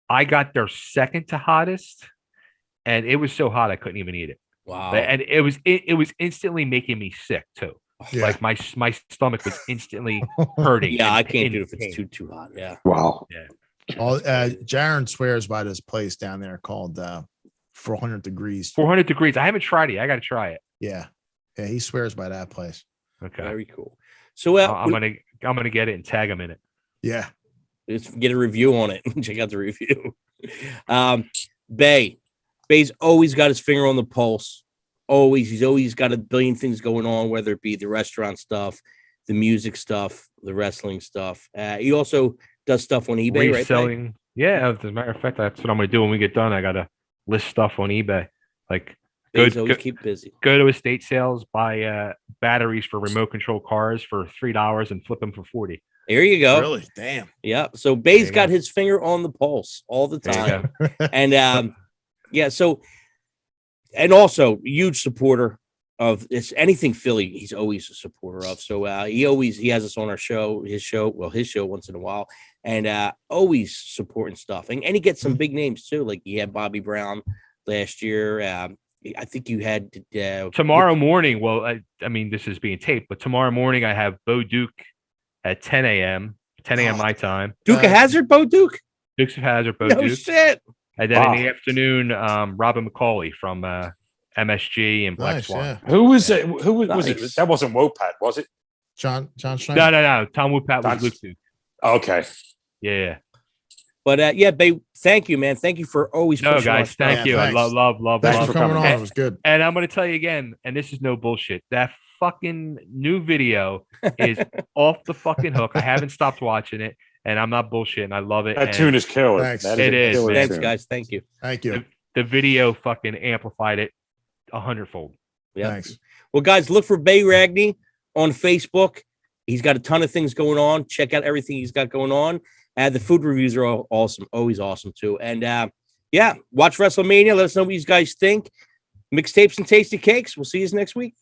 I got their second to hottest, and it was so hot I couldn't even eat it. Wow. And it was instantly making me sick too. Yeah. Like my stomach was instantly hurting. Yeah, and I can't in do it if it's pain. too hot. Yeah. Wow. Jaron swears by this place down there called 400 Degrees. 400 degrees. I haven't tried it. I got to try it. Yeah, he swears by that place. Okay. Very cool. So I'm gonna get it and tag him in it. Yeah. let's get a review on it. Check out the review. Bay's always got his finger on the pulse. He's always got a billion things going on, whether it be the restaurant stuff, the music stuff, the wrestling stuff. He also does stuff on eBay, reselling. right? Yeah, as a matter of fact, that's what I'm gonna do when we get done. I gotta list stuff on eBay. Like, Keep busy. Go to estate sales, buy batteries for remote control cars for $3 and flip them for $40. There you go. Really? Damn. Yeah. So Bay's got his finger on the pulse all the time. And yeah, so, and also huge supporter of this, anything Philly, he's always a supporter of. So he has us on his show once in a while, and always supporting stuff. And he gets some big names too. Like he had Bobby Brown last year. I think you had tomorrow morning. Well, I mean, this is being taped, but tomorrow morning I have Bo Duke at 10 a.m. my time. Duke of Hazzard, Bo Duke? Dukes of Hazzard, Bo No Duke. shit. And then in the afternoon, Robin McCauley from MSG and Black Swan. Yeah. Who was it? Who was Nice. it? That wasn't Wopat, was it? John Schneider. No. Tom Wopat was Luke Duke. Okay. Yeah. But yeah, Bay, thank you, man. Thank you for always No, pushing guys, us. thank you. thanks. I love. Thanks for coming on. It was good. And I'm going to tell you again, and this is no bullshit. That fucking new video is off the fucking hook. I haven't stopped watching it, and I'm not bullshitting. I love it. That tune is killer. Thanks. That It a is. killer Thanks, tune. guys. Thank you. Thank you. The video fucking amplified it 100-fold. Yeah. Thanks. Well, guys, look for Bay Ragney on Facebook. He's got a ton of things going on. Check out everything he's got going on. The food reviews are all awesome, always awesome too. And Yeah, watch WrestleMania. Let us know what you guys think. Mixtapes and tasty cakes. We'll see you next week.